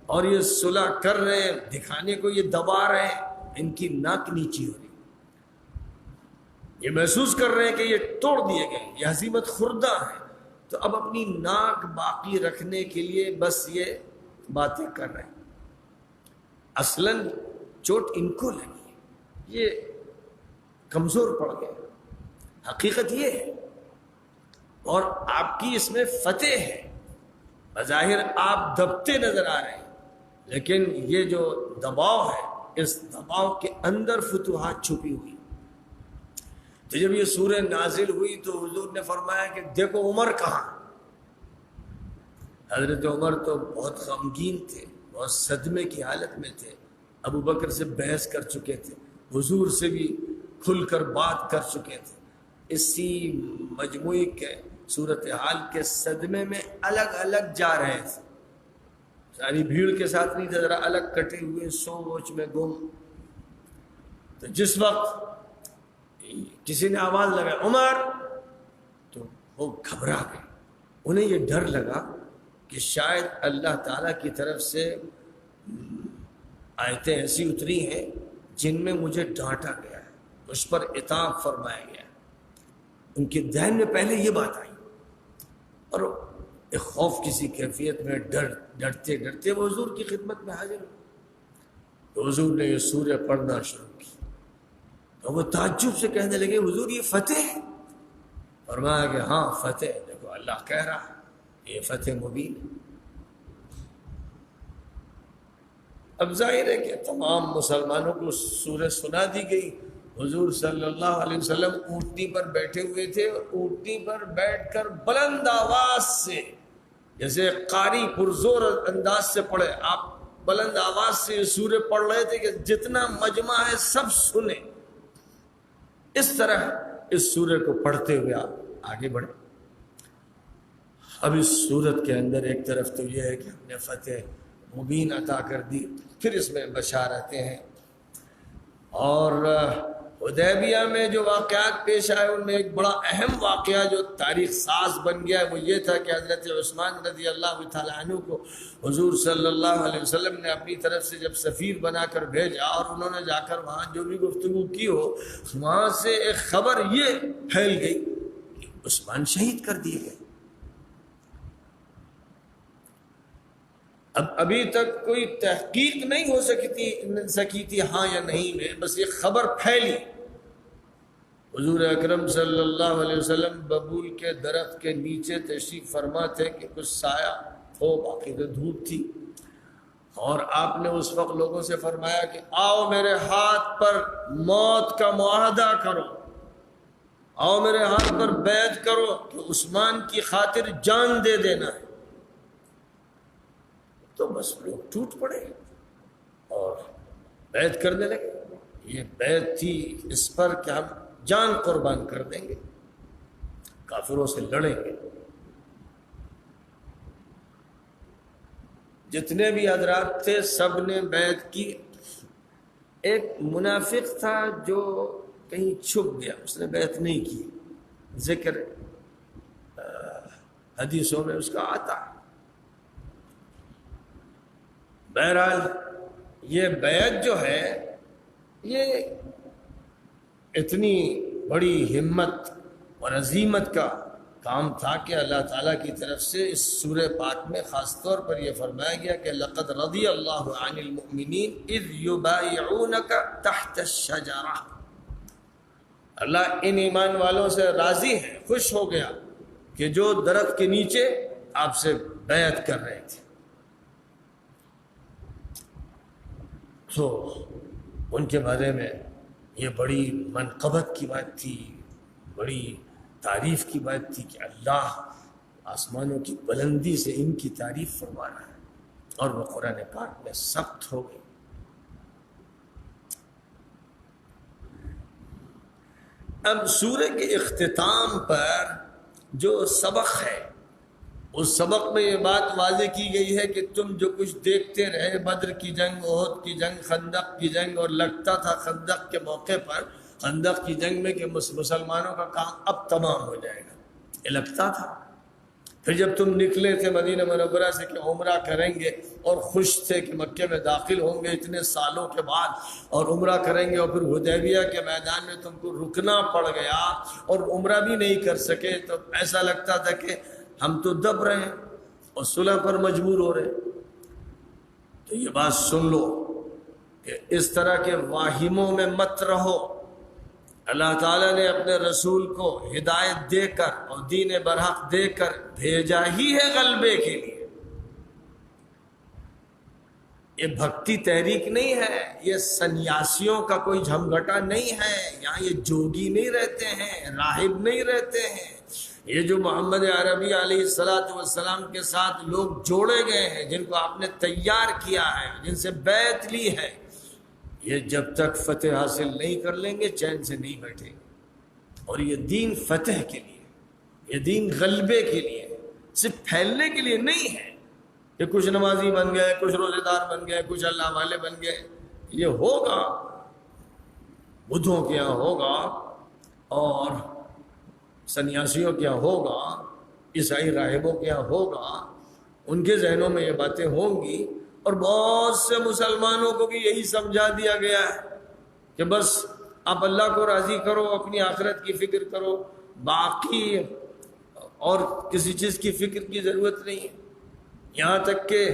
اور یہ صلح کر رہے ہیں, دکھانے کو یہ دبا رہے ہیں. ان کی ناک نیچی ہو رہی, یہ محسوس کر رہے ہیں کہ یہ توڑ دیے گئے, یہ ہزیمت خوردہ ہے. تو اب اپنی ناک باقی رکھنے کے لیے بس یہ باتیں کر رہے ہیں. اصلاً چوٹ ان کو لگی, یہ کمزور پڑ گئے. حقیقت یہ ہے، اور آپ کی اس میں فتح ہے. بظاہر آپ دبتے نظر آ رہے ہیں، لیکن یہ جو دباؤ ہے، اس دباؤ کے اندر فتوحات چھپی ہوئی. تو جب یہ سورہ نازل ہوئی تو حضور نے فرمایا کہ دیکھو عمر کہاں. حضرت عمر تو بہت غمگین تھے، بہت صدمے کی حالت میں تھے. ابو بکر سے بحث کر چکے تھے، حضور سے بھی کھل کر بات کر چکے تھے. اسی مجموعی کے صورتحال کے صدمے میں الگ الگ جا رہے تھے. ساری بھیڑ کے ساتھ نہیں تھے، ذرا الگ کٹے ہوئے سوچ میں گم. تو جس وقت کسی نے آواز لگائی عمر، تو وہ گھبرا گئے. انہیں یہ ڈر لگا کہ شاید اللہ تعالیٰ کی طرف سے آیتیں ایسی اتری ہیں جن میں مجھے ڈانٹا گیا ہے، مجھ پر عتاب فرمایا گیا ہے. ان کے ذہن میں پہلے یہ بات آئی، اور ایک خوف کسی کیفیت میں ڈرتے ڈرتے وہ حضور کی خدمت میں حاضر ہوئے. تو حضور نے یہ سورہ پڑھنا شروع کی. تو وہ تعجب سے کہنے لگے حضور یہ فتح ہے؟ فرمایا کہ ہاں فتح ہے. دیکھو اللہ کہہ رہا ہے یہ فتح مبین ہے. اب ظاہر ہے کہ تمام مسلمانوں کو سورہ سنا دی گئی. حضور صلی اللہ علیہ وسلم اونٹنی پر بیٹھے ہوئے تھے، اور اونٹنی پر بیٹھ کر بلند آواز سے، جیسے قاری پرزور انداز سے پڑھے، آپ بلند آواز سے یہ سورہ پڑھ رہے تھے کہ جتنا مجمع ہے سب سنیں. اس طرح اس سورہ کو پڑھتے ہوئے آپ آگے بڑھے. اب اس سورت کے اندر ایک طرف تو یہ ہے کہ ہم نے فتح مبین عطا کر دی، پھر اس میں بشارتیں ہیں. اور حدیبیہ میں جو واقعات پیش آئے ان میں ایک بڑا اہم واقعہ جو تاریخ ساز بن گیا وہ یہ تھا کہ حضرت عثمان رضی اللہ تعالیٰ عنہ کو حضور صلی اللہ علیہ وسلم نے اپنی طرف سے جب سفیر بنا کر بھیجا، اور انہوں نے جا کر وہاں جو بھی گفتگو کی ہو، وہاں سے ایک خبر یہ پھیل گئی کہ عثمان شہید کر دیے گئے. اب ابھی تک کوئی تحقیق نہیں ہو سکی تھی ہاں یا نہیں میں، بس یہ خبر پھیلی. حضور اکرم صلی اللہ علیہ وسلم ببول کے درخت کے نیچے تشریف فرما تھے کہ کچھ سایہ ہو، باقی تو دھوپ تھی. اور آپ نے اس وقت لوگوں سے فرمایا کہ آؤ میرے ہاتھ پر موت کا معاہدہ کرو، آؤ میرے ہاتھ پر بیعت کرو کہ عثمان کی خاطر جان دے دینا ہے. تو بس لوگ ٹوٹ پڑے اور بیعت کرنے لگے. یہ بیعت تھی اس پر کہ ہم جان قربان کر دیں گے، کافروں سے لڑیں گے. جتنے بھی حضرات تھے سب نے بیعت کی. ایک منافق تھا جو کہیں چھپ گیا، اس نے بیعت نہیں کی. ذکر حدیثوں میں اس کا آتا ہے. بہرحال یہ بیعت جو ہے یہ اتنی بڑی ہمت اور عزیمت کا کام تھا کہ اللہ تعالیٰ کی طرف سے اس سورہ پاک میں خاص طور پر یہ فرمایا گیا کہ لقد رضی اللہ عن المؤمنین اذ یبایعونک تحت الشجرہ. اللہ ان ایمان والوں سے راضی ہے، خوش ہو گیا کہ جو درخت کے نیچے آپ سے بیعت کر رہے تھے. تو ان کے بارے میں یہ بڑی منقبت کی بات تھی، بڑی تعریف کی بات تھی کہ اللہ آسمانوں کی بلندی سے ان کی تعریف فرما رہا ہے. اور وہ قرآن پاک میں سخت ہو گئی. اب سورہ کے اختتام پر جو سبق ہے اس سبق میں یہ بات واضح کی گئی ہے کہ تم جو کچھ دیکھتے رہے، بدر کی جنگ، احد کی جنگ، خندق کی جنگ، اور لگتا تھا خندق کے موقع پر، خندق کی جنگ میں کہ مسلمانوں کا کام اب تمام ہو جائے گا، یہ لگتا تھا. پھر جب تم نکلے تھے مدینہ منورہ سے کہ عمرہ کریں گے، اور خوش تھے کہ مکے میں داخل ہوں گے اتنے سالوں کے بعد اور عمرہ کریں گے، اور پھر حدیبیہ کے میدان میں تم کو رکنا پڑ گیا اور عمرہ بھی نہیں کر سکے، تو ایسا لگتا تھا کہ ہم تو دب رہے ہیں اور صلح پر مجبور ہو رہے ہیں. تو یہ بات سن لو کہ اس طرح کے واہموں میں مت رہو. اللہ تعالیٰ نے اپنے رسول کو ہدایت دے کر اور دین برحق دے کر بھیجا ہی ہے غلبے کے لیے۔ یہ بھکتی تحریک نہیں ہے، یہ سنیاسیوں کا کوئی جھمگھٹا نہیں ہے، یہاں یہ جوگی نہیں رہتے ہیں، راہب نہیں رہتے ہیں۔ یہ جو محمد عربی علیہ السلام کے ساتھ لوگ جوڑے گئے ہیں، جن کو آپ نے تیار کیا ہے، جن سے بیعت لی ہے، یہ جب تک فتح حاصل نہیں کر لیں گے چین سے نہیں بیٹھیں گے۔ اور یہ دین فتح کے لیے، یہ دین غلبے کے لیے، صرف پھیلنے کے لیے نہیں ہے کہ کچھ نمازی بن گئے، کچھ روزے دار بن گئے، کچھ اللہ والے بن گئے۔ یہ ہوگا، بدھوں کے یہاں ہوگا اور سنیاسیوں کے یہاں ہوگا، عیسائی راہبوں کے یہاں ہوگا، ان کے ذہنوں میں یہ باتیں ہوں گی، اور بہت سے مسلمانوں کو بھی یہی سمجھا دیا گیا ہے کہ بس آپ اللہ کو راضی کرو، اپنی آخرت کی فکر کرو، باقی اور کسی چیز کی فکر کی ضرورت نہیں ہے۔ یہاں تک کہ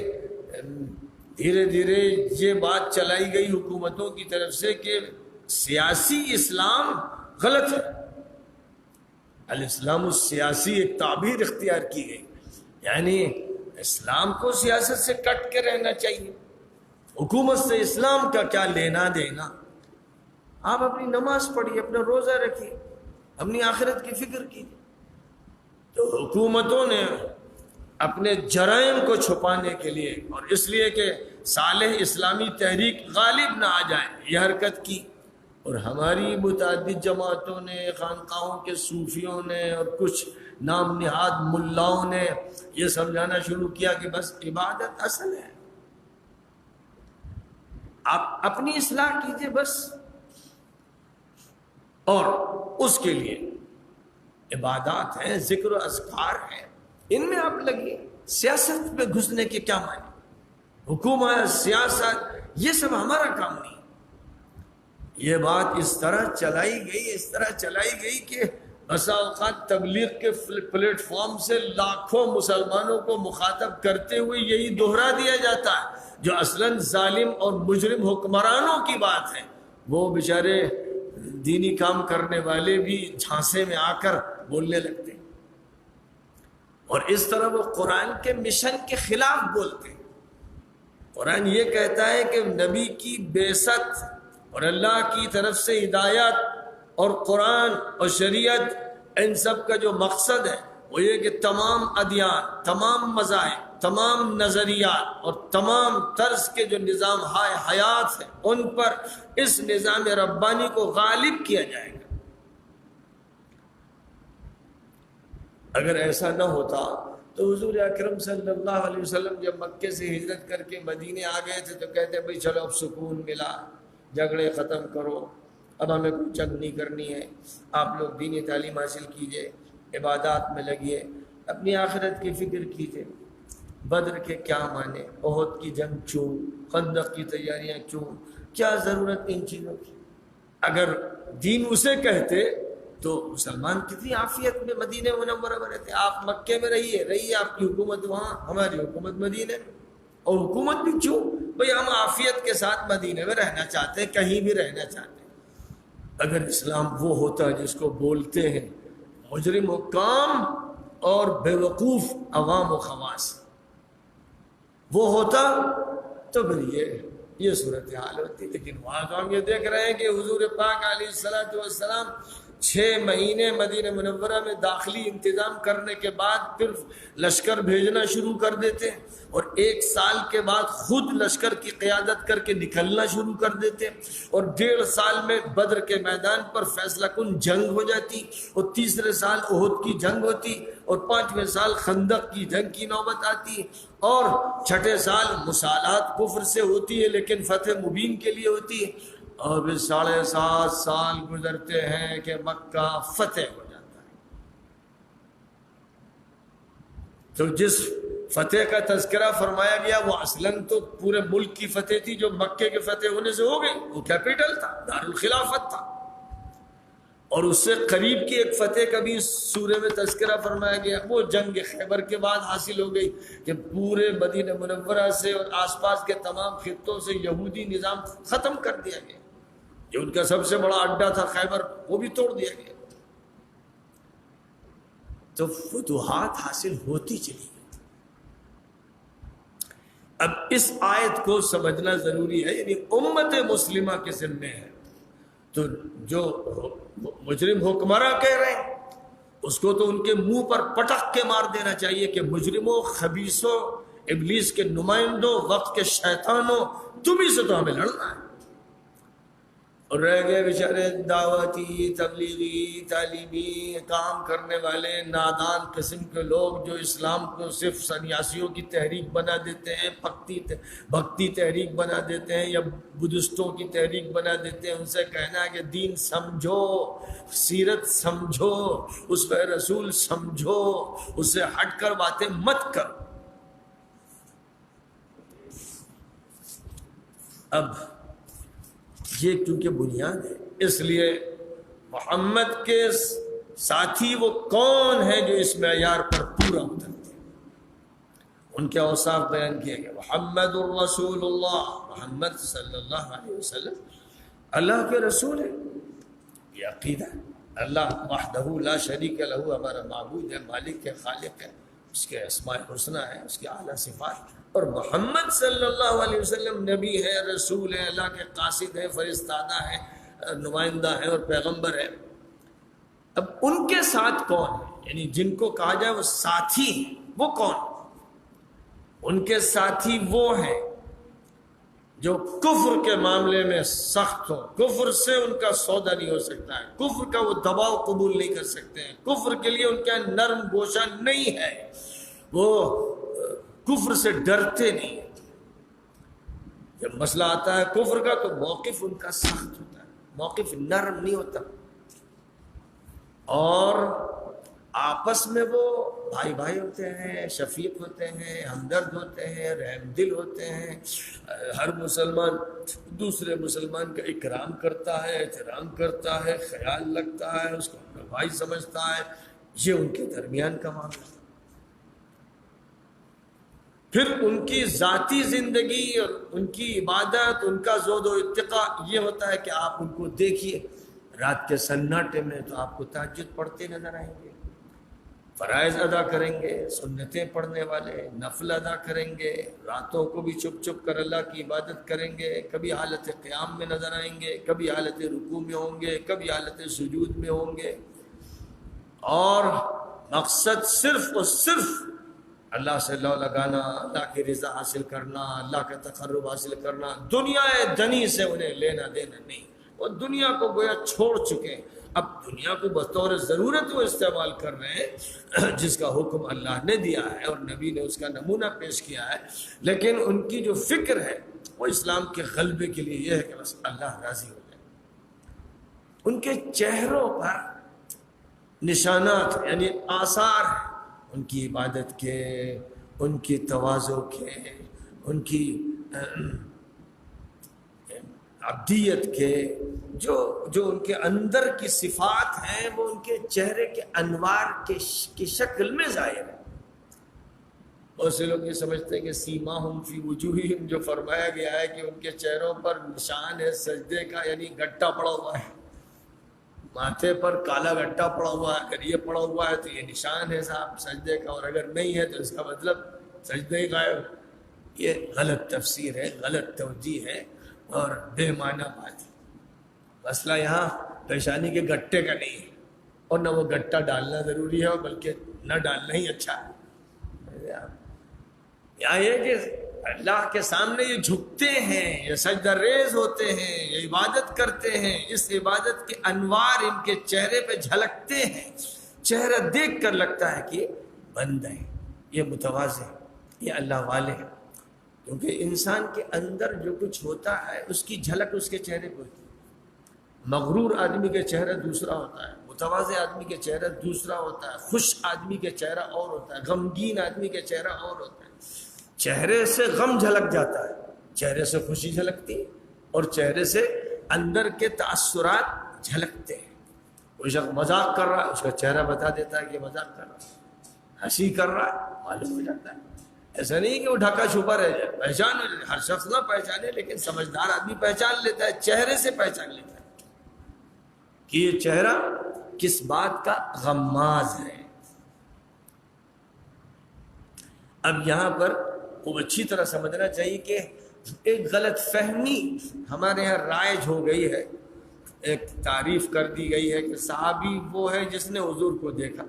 دھیرے دھیرے یہ بات چلائی گئی حکومتوں کی طرف سے کہ سیاسی اسلام غلط ہے۔ الاسلام السیاسی ایک تعبیر اختیار کی گئی، یعنی اسلام کو سیاست سے کٹ کے رہنا چاہیے، حکومت سے اسلام کا کیا لینا دینا۔ آپ اپنی نماز پڑھیے، اپنا روزہ رکھیے، اپنی آخرت کی فکر کیجیے۔ تو حکومتوں نے اپنے جرائم کو چھپانے کے لیے اور اس لیے کہ صالح اسلامی تحریک غالب نہ آ جائے، یہ حرکت کی۔ اور ہماری متعدد جماعتوں نے، خانقاہوں کے صوفیوں نے اور کچھ نام نہاد ملاؤں نے یہ سمجھانا شروع کیا کہ بس عبادت اصل ہے، آپ اپنی اصلاح کیجئے بس، اور اس کے لیے عبادات ہیں، ذکر و اذکار ہیں، ان میں آپ لگیے۔ سیاست میں گھسنے کے کیا معنی؟ حکومت، سیاست، یہ سب ہمارا کام نہیں۔ یہ بات اس طرح چلائی گئی کہ بسا اوقات تبلیغ کے پلیٹ فارم سے لاکھوں مسلمانوں کو مخاطب کرتے ہوئے یہی دوہرا دیا جاتا ہے جو اصلاً ظالم اور مجرم حکمرانوں کی بات ہے۔ وہ بیچارے دینی کام کرنے والے بھی جھانسے میں آ کر بولنے لگتے ہیں، اور اس طرح وہ قرآن کے مشن کے خلاف بولتے ہیں۔ قرآن یہ کہتا ہے کہ نبی کی بعثت اور اللہ کی طرف سے ہدایت اور قرآن اور شریعت، ان سب کا جو مقصد ہے وہ یہ کہ تمام ادیان، تمام مذاہب، تمام نظریات اور تمام طرز کے جو نظام حیات ہیں ان پر اس نظام ربانی کو غالب کیا جائے گا۔ اگر ایسا نہ ہوتا تو حضور اکرم صلی اللہ علیہ وسلم جب مکے سے ہجرت کر کے مدینے آ گئے تھے تو کہتے بھئی چلو اب سکون ملا، جھگڑے ختم کرو، اب ہمیں کوئی جنگ نہیں کرنی ہے، آپ لوگ دینی تعلیم حاصل کیجئے، عبادات میں لگیے، اپنی آخرت کی فکر کیجئے۔ بدر کے کیا معنی، احد کی جنگ کیوں، خندق کی تیاریاں کیوں، کیا ضرورت ان چیزوں کی؟ اگر دین اسے کہتے تو مسلمان کتنی عافیت میں مدینہ منورہ میں رہتے۔ آپ مکے میں رہیے آپ کی حکومت وہاں، ہماری حکومت مدینہ میں، اور حکومت بھی کیوں بھئی ہم عافیت کے ساتھ مدینہ میں رہنا چاہتے ہیں، کہیں بھی رہنا چاہتے ہیں۔ اگر اسلام وہ ہوتا جس کو بولتے ہیں مجرم حکام اور بیوقوف عوام و خواص، وہ ہوتا تو پھر یہ صورتحال ہوتی۔ لیکن وہاں تو ہم یہ دیکھ رہے ہیں کہ حضور پاک علیہ السلام 6 مہینے مدینہ منورہ میں داخلی انتظام کرنے کے بعد پھر لشکر بھیجنا شروع کر دیتے ہیں، اور 1 سال کے بعد خود لشکر کی قیادت کر کے نکلنا شروع کر دیتے ہیں، اور 1.5 سال میں بدر کے میدان پر فیصلہ کن جنگ ہو جاتی، اور تیسرے سال احد کی جنگ ہوتی، اور 5ویں سال خندق کی جنگ کی نوبت آتی، اور 6ٹھے سال مصالحت کفر سے ہوتی ہے لیکن فتح مبین کے لیے ہوتی ہے، اور پھر 7.5 سال گزرتے ہیں کہ مکہ فتح ہو جاتا ہے۔ تو جس فتح کا تذکرہ فرمایا گیا وہ اصلاً تو پورے ملک کی فتح تھی جو مکے کے فتح ہونے سے ہو گئی، وہ کیپٹل تھا، دارالخلافت تھا، اور اس سے قریب کی ایک فتح کا بھی سورہ میں تذکرہ فرمایا گیا، وہ جنگ خیبر کے بعد حاصل ہو گئی کہ پورے مدینہ منورہ سے اور آس پاس کے تمام خطوں سے یہودی نظام ختم کر دیا گیا، جو ان کا سب سے بڑا اڈا تھا خیبر، وہ بھی توڑ دیا گیا۔ تو فتوحات حاصل ہوتی چلی گئی۔ اب اس آیت کو سمجھنا ضروری ہے، یعنی امت مسلمہ کے ذمے ہے۔ تو جو مجرم حکمراں کہہ رہے ہیں اس کو تو ان کے منہ پر پٹک کے مار دینا چاہیے کہ مجرموں، خبیثوں، ابلیس کے نمائندوں، وقت کے شیطانوں، تم ہی سے تو ہمیں لڑنا ہے۔ اور رہ گئے بیچارے دعوتی، تبلیغی، تعلیمی کام کرنے والے نادان قسم کے لوگ جو اسلام کو صرف سنیاسیوں کی تحریک بنا دیتے ہیں، بھکتی تحریک بنا دیتے ہیں یا بدھسٹوں کی تحریک بنا دیتے ہیں۔ ان سے کہنا ہے کہ دین سمجھو، سیرت سمجھو، اس پہ رسول سمجھو، اس سے ہٹ کر باتیں مت کرو۔ اب یہ کیونکہ بنیاد ہے، اس لیے محمد کے ساتھی وہ کون ہیں جو اس معیار پر پورا اترتے ہیں؟ ان کے اوصاف بیان کیے گئے۔ محمد الرسول اللہ، محمد صلی اللہ علیہ وسلم اللہ کے رسول ہے، یہ عقیدہ ہے۔ اللہ وحدہ لا شریک لہ ہمارا معبود ہے، مالک ہے، خالق ہے، اس کے اسماء الحسنی ہے، اس کے اعلیٰ صفات۔ اور محمد صلی اللہ علیہ وسلم نبی ہے، رسول ہے، اللہ کے قاصد ہے، فرستادہ ہے، نمائندہ ہے اور پیغمبر ہے۔ اب ان کے ساتھ کون ہے، یعنی جن کو کہا جائے وہ ساتھی ہیں، وہ کون؟ ان کے ساتھی وہ ہیں جو کفر کے معاملے میں سخت ہو، کفر سے ان کا سودا نہیں ہو سکتا ہے، کفر کا وہ دباؤ قبول نہیں کر سکتے ہیں، کفر کے لیے ان کا نرم گوشہ نہیں ہے، وہ کفر سے ڈرتے نہیں۔ جب مسئلہ آتا ہے کفر کا تو موقف ان کا سخت ہوتا ہے، موقف نرم نہیں ہوتا، اور آپس میں وہ بھائی بھائی ہوتے ہیں، شفیق ہوتے ہیں، ہمدرد ہوتے ہیں، رحم دل ہوتے ہیں۔ ہر مسلمان دوسرے مسلمان کا اکرام کرتا ہے، احترام کرتا ہے، خیال رکھتا ہے، اس کو اپنا بھائی سمجھتا ہے۔ یہ ان کے درمیان کا معاملہ ہے۔ پھر ان کی ذاتی زندگی اور ان کی عبادت، ان کا زہد و اتقاء یہ ہوتا ہے کہ آپ ان کو دیکھیے رات کے سناٹے میں تو آپ کو تہجد پڑھتے نظر آئیں گے، فرائض ادا کریں گے، سنتیں پڑھنے والے، نفل ادا کریں گے، راتوں کو بھی چھپ چھپ کر اللہ کی عبادت کریں گے، کبھی حالت قیام میں نظر آئیں گے، کبھی حالت رکوع میں ہوں گے، کبھی حالت سجود میں ہوں گے، اور مقصد صرف اور صرف اللہ سے لو لگانا، اللہ کی رضا حاصل کرنا، اللہ کا تقرب حاصل کرنا۔ دنیا دنی سے انہیں لینا دینا نہیں، وہ دنیا کو گویا چھوڑ چکے ہیں۔ اب دنیا کو بطور ضرورت وہ استعمال کر رہے ہیں جس کا حکم اللہ نے دیا ہے اور نبی نے اس کا نمونہ پیش کیا ہے، لیکن ان کی جو فکر ہے وہ اسلام کے غلبے کے لیے یہ ہے کہ بس اللہ راضی ہو جائے۔ ان کے چہروں پر نشانات یعنی آثار ہیں ان کی عبادت کے، ان کی تواضع کے، ان کی عبدیت کے، جو ان کے اندر کی صفات ہیں وہ ان کے چہرے کے انوار کی شکل میں ظاہر ہے۔ بہت سے لوگ یہ سمجھتے ہیں کہ سیماہم فی وجوہہم جو فرمایا گیا ہے کہ ان کے چہروں پر نشان ہے سجدے کا، یعنی گٹا پڑا ہوا ہے، ماتھے پر کالا گٹا پڑا ہوا ہے، اگر یہ پڑا ہوا ہے تو یہ نشان ہے صاحب سجدے کا، اور اگر نہیں ہے تو اس کا مطلب سجدے ہی غائب۔ یہ غلط تفسیر ہے، غلط توجیہ ہے اور بے معنی بات ہے۔ مسئلہ یہاں پیشانی کے گٹے کا نہیں ہے، اور نہ وہ گٹا ڈالنا ضروری ہے، بلکہ نہ ڈالنا ہی اچھا ہے۔ یہاں یہ کہ اللہ کے سامنے یہ جھکتے ہیں، یہ سجدہ ریز ہوتے ہیں، یہ عبادت کرتے ہیں، اس عبادت کے انوار ان کے چہرے پہ جھلکتے ہیں، چہرہ دیکھ کر لگتا ہے کہ بندہ ہے، یہ متواضع ہے، یہ اللہ والے ہیں، کیونکہ انسان کے اندر جو کچھ ہوتا ہے اس کی جھلک اس کے چہرے پہ ہوتی ہے۔ مغرور آدمی کا چہرہ دوسرا ہوتا ہے، متواضع آدمی کا چہرہ دوسرا ہوتا ہے، خوش آدمی کا چہرہ اور ہوتا ہے، غمگین آدمی کا چہرہ اور ہوتا ہے۔ چہرے سے غم جھلک جاتا ہے، چہرے سے خوشی جھلکتی ہے، اور چہرے سے اندر کے تاثرات جھلکتے ہیں۔ کوئی شخص مذاق کر رہا ہے، اس کا چہرہ بتا دیتا ہے کہ مذاق کر رہا ہے، ہنسی کر رہا ہے معلوم ہو جاتا ہے، ایسا نہیں کہ وہ ڈھکا چھپا رہ جائے، پہچان ہر شخص نہ پہچانے، لیکن سمجھدار آدمی پہچان لیتا ہے، چہرے سے پہچان لیتا ہے کہ یہ چہرہ کس بات کا غماز ہے۔ اب یہاں پر خوب اچھی طرح سمجھنا چاہیے کہ ایک غلط فہمی ہمارے یہاں رائج ہو گئی ہے، ایک تعریف کر دی گئی ہے کہ صحابی وہ ہے جس نے حضور کو دیکھا،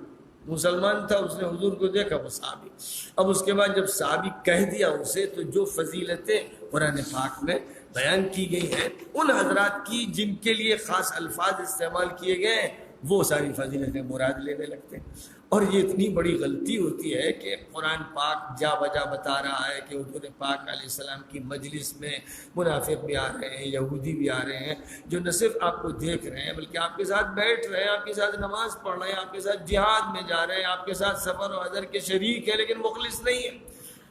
مسلمان تھا اس نے حضور کو دیکھا، وہ صحابی۔ اب اس کے بعد جب صحابی کہہ دیا اسے، تو جو فضیلتیں قرآن پاک میں بیان کی گئی ہیں ان حضرات کی جن کے لیے خاص الفاظ استعمال کیے گئے ہیں، وہ ساری فضیلتیں مراد لینے لگتے ہیں۔ اور یہ اتنی بڑی غلطی ہوتی ہے کہ قرآن پاک جا بجا بتا رہا ہے کہ حضور پاک علیہ السلام کی مجلس میں منافق بھی آ رہے ہیں، یہودی بھی آ رہے ہیں، جو نہ صرف آپ کو دیکھ رہے ہیں بلکہ آپ کے ساتھ بیٹھ رہے ہیں، آپ کے ساتھ نماز پڑھ رہے ہیں، آپ کے ساتھ جہاد میں جا رہے ہیں، آپ کے ساتھ سفر و حضر کے شریک ہیں، لیکن مخلص نہیں ہیں،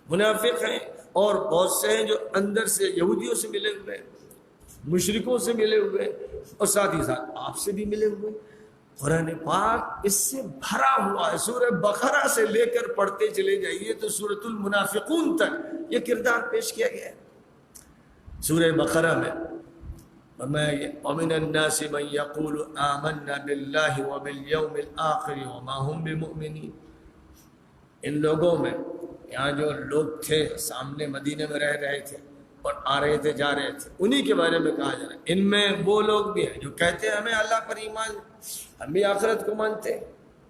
منافق ہیں۔ اور بہت سے ہیں جو اندر سے یہودیوں سے ملے ہوئے، مشرکوں سے ملے ہوئے، اور ساتھ ہی ساتھ آپ سے بھی ملے ہوئے۔ قرآن پاک اس سے بھرا ہوا ہے، سورہ بقرہ سے لے کر پڑھتے چلے جائیے تو سورۃ المنافقون تک یہ کردار پیش کیا گیا ہے۔ سورہ بقرہ میں فرمایا گیا وَمِنَ النَّاسِ مَن يَقُولُ آمَنَّا بِاللَّهِ وَبِالْيَوْمِ الْآخِرِ وَمَا هُمْ بِمُؤْمِنِينَ۔ ان لوگوں میں، یہاں جو لوگ تھے سامنے مدینے میں رہ رہے تھے اور آ رہے تھے جا رہے تھے، انہی کے بارے میں کہا جا رہا ہے۔ ان میں وہ لوگ بھی ہیں جو کہتے ہیں ہمیں اللہ پر ایمان، ہم بھی آخرت کو مانتے ہیں،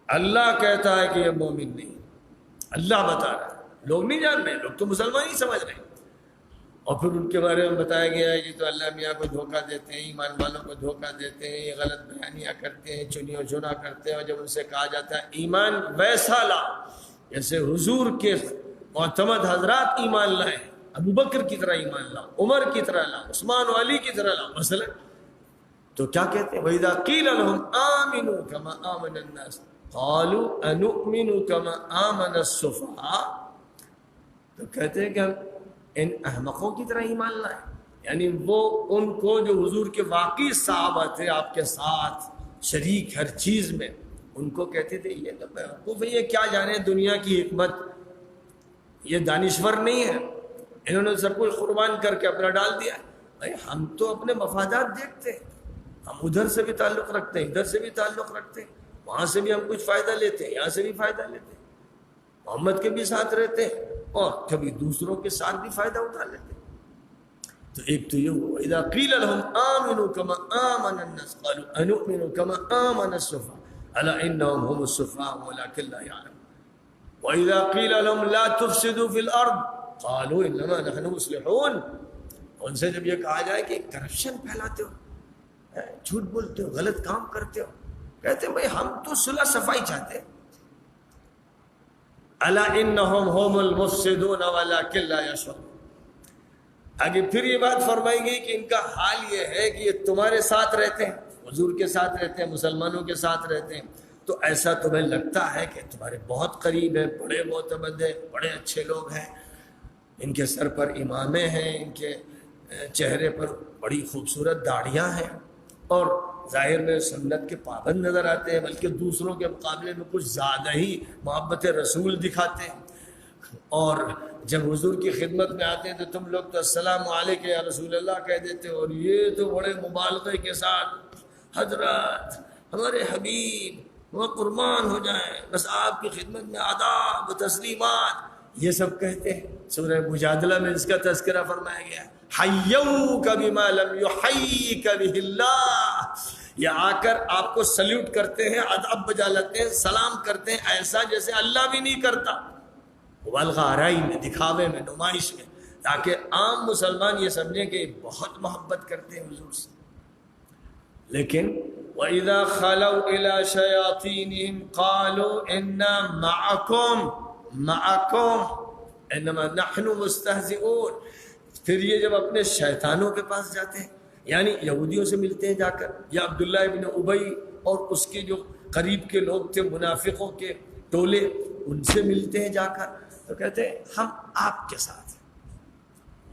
اللہ کہتا ہے کہ یہ مومن نہیں، اللہ بتا رہا ہے، لوگ نہیں جان رہے، لوگ تو مسلمان ہی سمجھ رہے ہیں۔ اور پھر ان کے بارے میں بتایا گیا ہے یہ تو اللہ میاں کو دھوکہ دیتے ہیں، ایمان والوں کو دھوکہ دیتے ہیں، یہ غلط بیانیاں کرتے ہیں، چنی و چنا کرتے ہیں۔ اور جب ان سے کہا جاتا ہے ایمان ویسا لا جیسے حضور کے معتمد حضرات ایمان لائے، ابو بکر کی طرح ایمان لاؤ، عمر کی طرح لاؤ، عثمان و علی کی طرح لاؤ مثلا، تو کیا کہتے ہیں وَإِذَا قِيلَ لَهُمْ آمِنُوا كَمَا آمَنَ النَّاسِ قَالُوا أَنُؤْمِنُ كَمَا آمَنَ السُّفَهَاءُ، تو کہتے ہیں کہ ہم ان احمقوں کی طرح ایمان لائیں، یعنی وہ ان کو جو حضور کے واقعی صحابہ تھے، آپ کے ساتھ شریک ہر چیز میں، ان کو کہتے تھے یہ تو بیوقوف ہے، یہ کیا جانے دنیا کی حکمت، یہ دانشور نہیں ہے، انہوں نے سب کچھ قربان کر کے اپنا ڈال دیا۔ بھائی ہم تو اپنے مفادات دیکھتے ہیں، ہم ادھر سے بھی تعلق رکھتے ہیں، ادھر سے بھی تعلق رکھتے ہیں، وہاں سے بھی ہم کچھ فائدہ لیتے ہیں، یہاں سے بھی فائدہ لیتے ہیں، محمد کے بھی ساتھ رہتے ہیں اور کبھی دوسروں کے ساتھ بھی فائدہ اٹھا لیتے ہیں۔ تو ایک تو یہ ہوا اذا قیل لهم آمنوا كما آمن الناس قالوا انؤمن كما آمن السفهاء الا انهم هم السفهاء ولكن لا يعلمون واذا قیل لهم لا تفسدوا في الارض قالوا انما نحن مصلحون، ان سے جب یہ کہا جائے کہ کرپشن پھیلاتے ہو، جھوٹ بولتے ہو، غلط کام کرتے ہو، کہتے ہیں بھائی ہم تو صلح صفائی چاہتے ہیں۔ الا انهم هم المفسدون ولكن لا يشعرون، آگے پھر یہ بات فرمائی گئی کہ ان کا حال یہ ہے کہ یہ تمہارے ساتھ رہتے ہیں، حضور کے ساتھ رہتے ہیں، مسلمانوں کے ساتھ رہتے ہیں، تو ایسا تمہیں لگتا ہے کہ تمہارے بہت قریب ہیں، بڑے معتمد ہیں، بڑے اچھے لوگ ہیں، ان کے سر پر امامے ہیں، ان کے چہرے پر بڑی خوبصورت داڑھیاں ہیں، اور ظاہر میں سنت کے پابند نظر آتے ہیں، بلکہ دوسروں کے مقابلے میں کچھ زیادہ ہی محبت رسول دکھاتے ہیں، اور جب حضور کی خدمت میں آتے ہیں تو تم لوگ تو السلام علیکم یا رسول اللہ کہہ دیتے ہو، اور یہ تو بڑے مبالغے کے ساتھ حضرت ہمارے حبیب وہ قربان ہو جائیں، بس آپ کی خدمت میں آداب و تسلیمات، یہ سب کہتے ہیں۔ سورہ مجادلہ میں اس کا تذکرہ فرمایا گیا ہے حیوک بما لم یحیک بہ اللہ، یہ آ کر آپ کو سلیوٹ کرتے ہیں، ادب بجا لیتے ہیں، سلام کرتے ہیں ایسا جیسے اللہ بھی نہیں کرتا، مبالغہ آرائی میں، دکھاوے میں، نمائش میں، تاکہ عام مسلمان یہ سمجھیں کہ بہت محبت کرتے ہیں حضور سے۔ لیکن وَإِذَا خَلَوْا إِلَى شَيَاطِينِهِمْ قَالُوا إِنَّا مَعَكُمْ إِنَّمَا نَحْنُ مُسْتَهْزِئُونَ، پھر یہ جب اپنے شیطانوں کے پاس جاتے ہیں، یعنی یہودیوں سے ملتے ہیں جا کر، یا عبداللہ ابن ابی اور اس کے جو قریب کے لوگ تھے منافقوں کے ٹولے، ان سے ملتے ہیں جا کر، تو کہتے ہیں ہم آپ کے ساتھ ہیں۔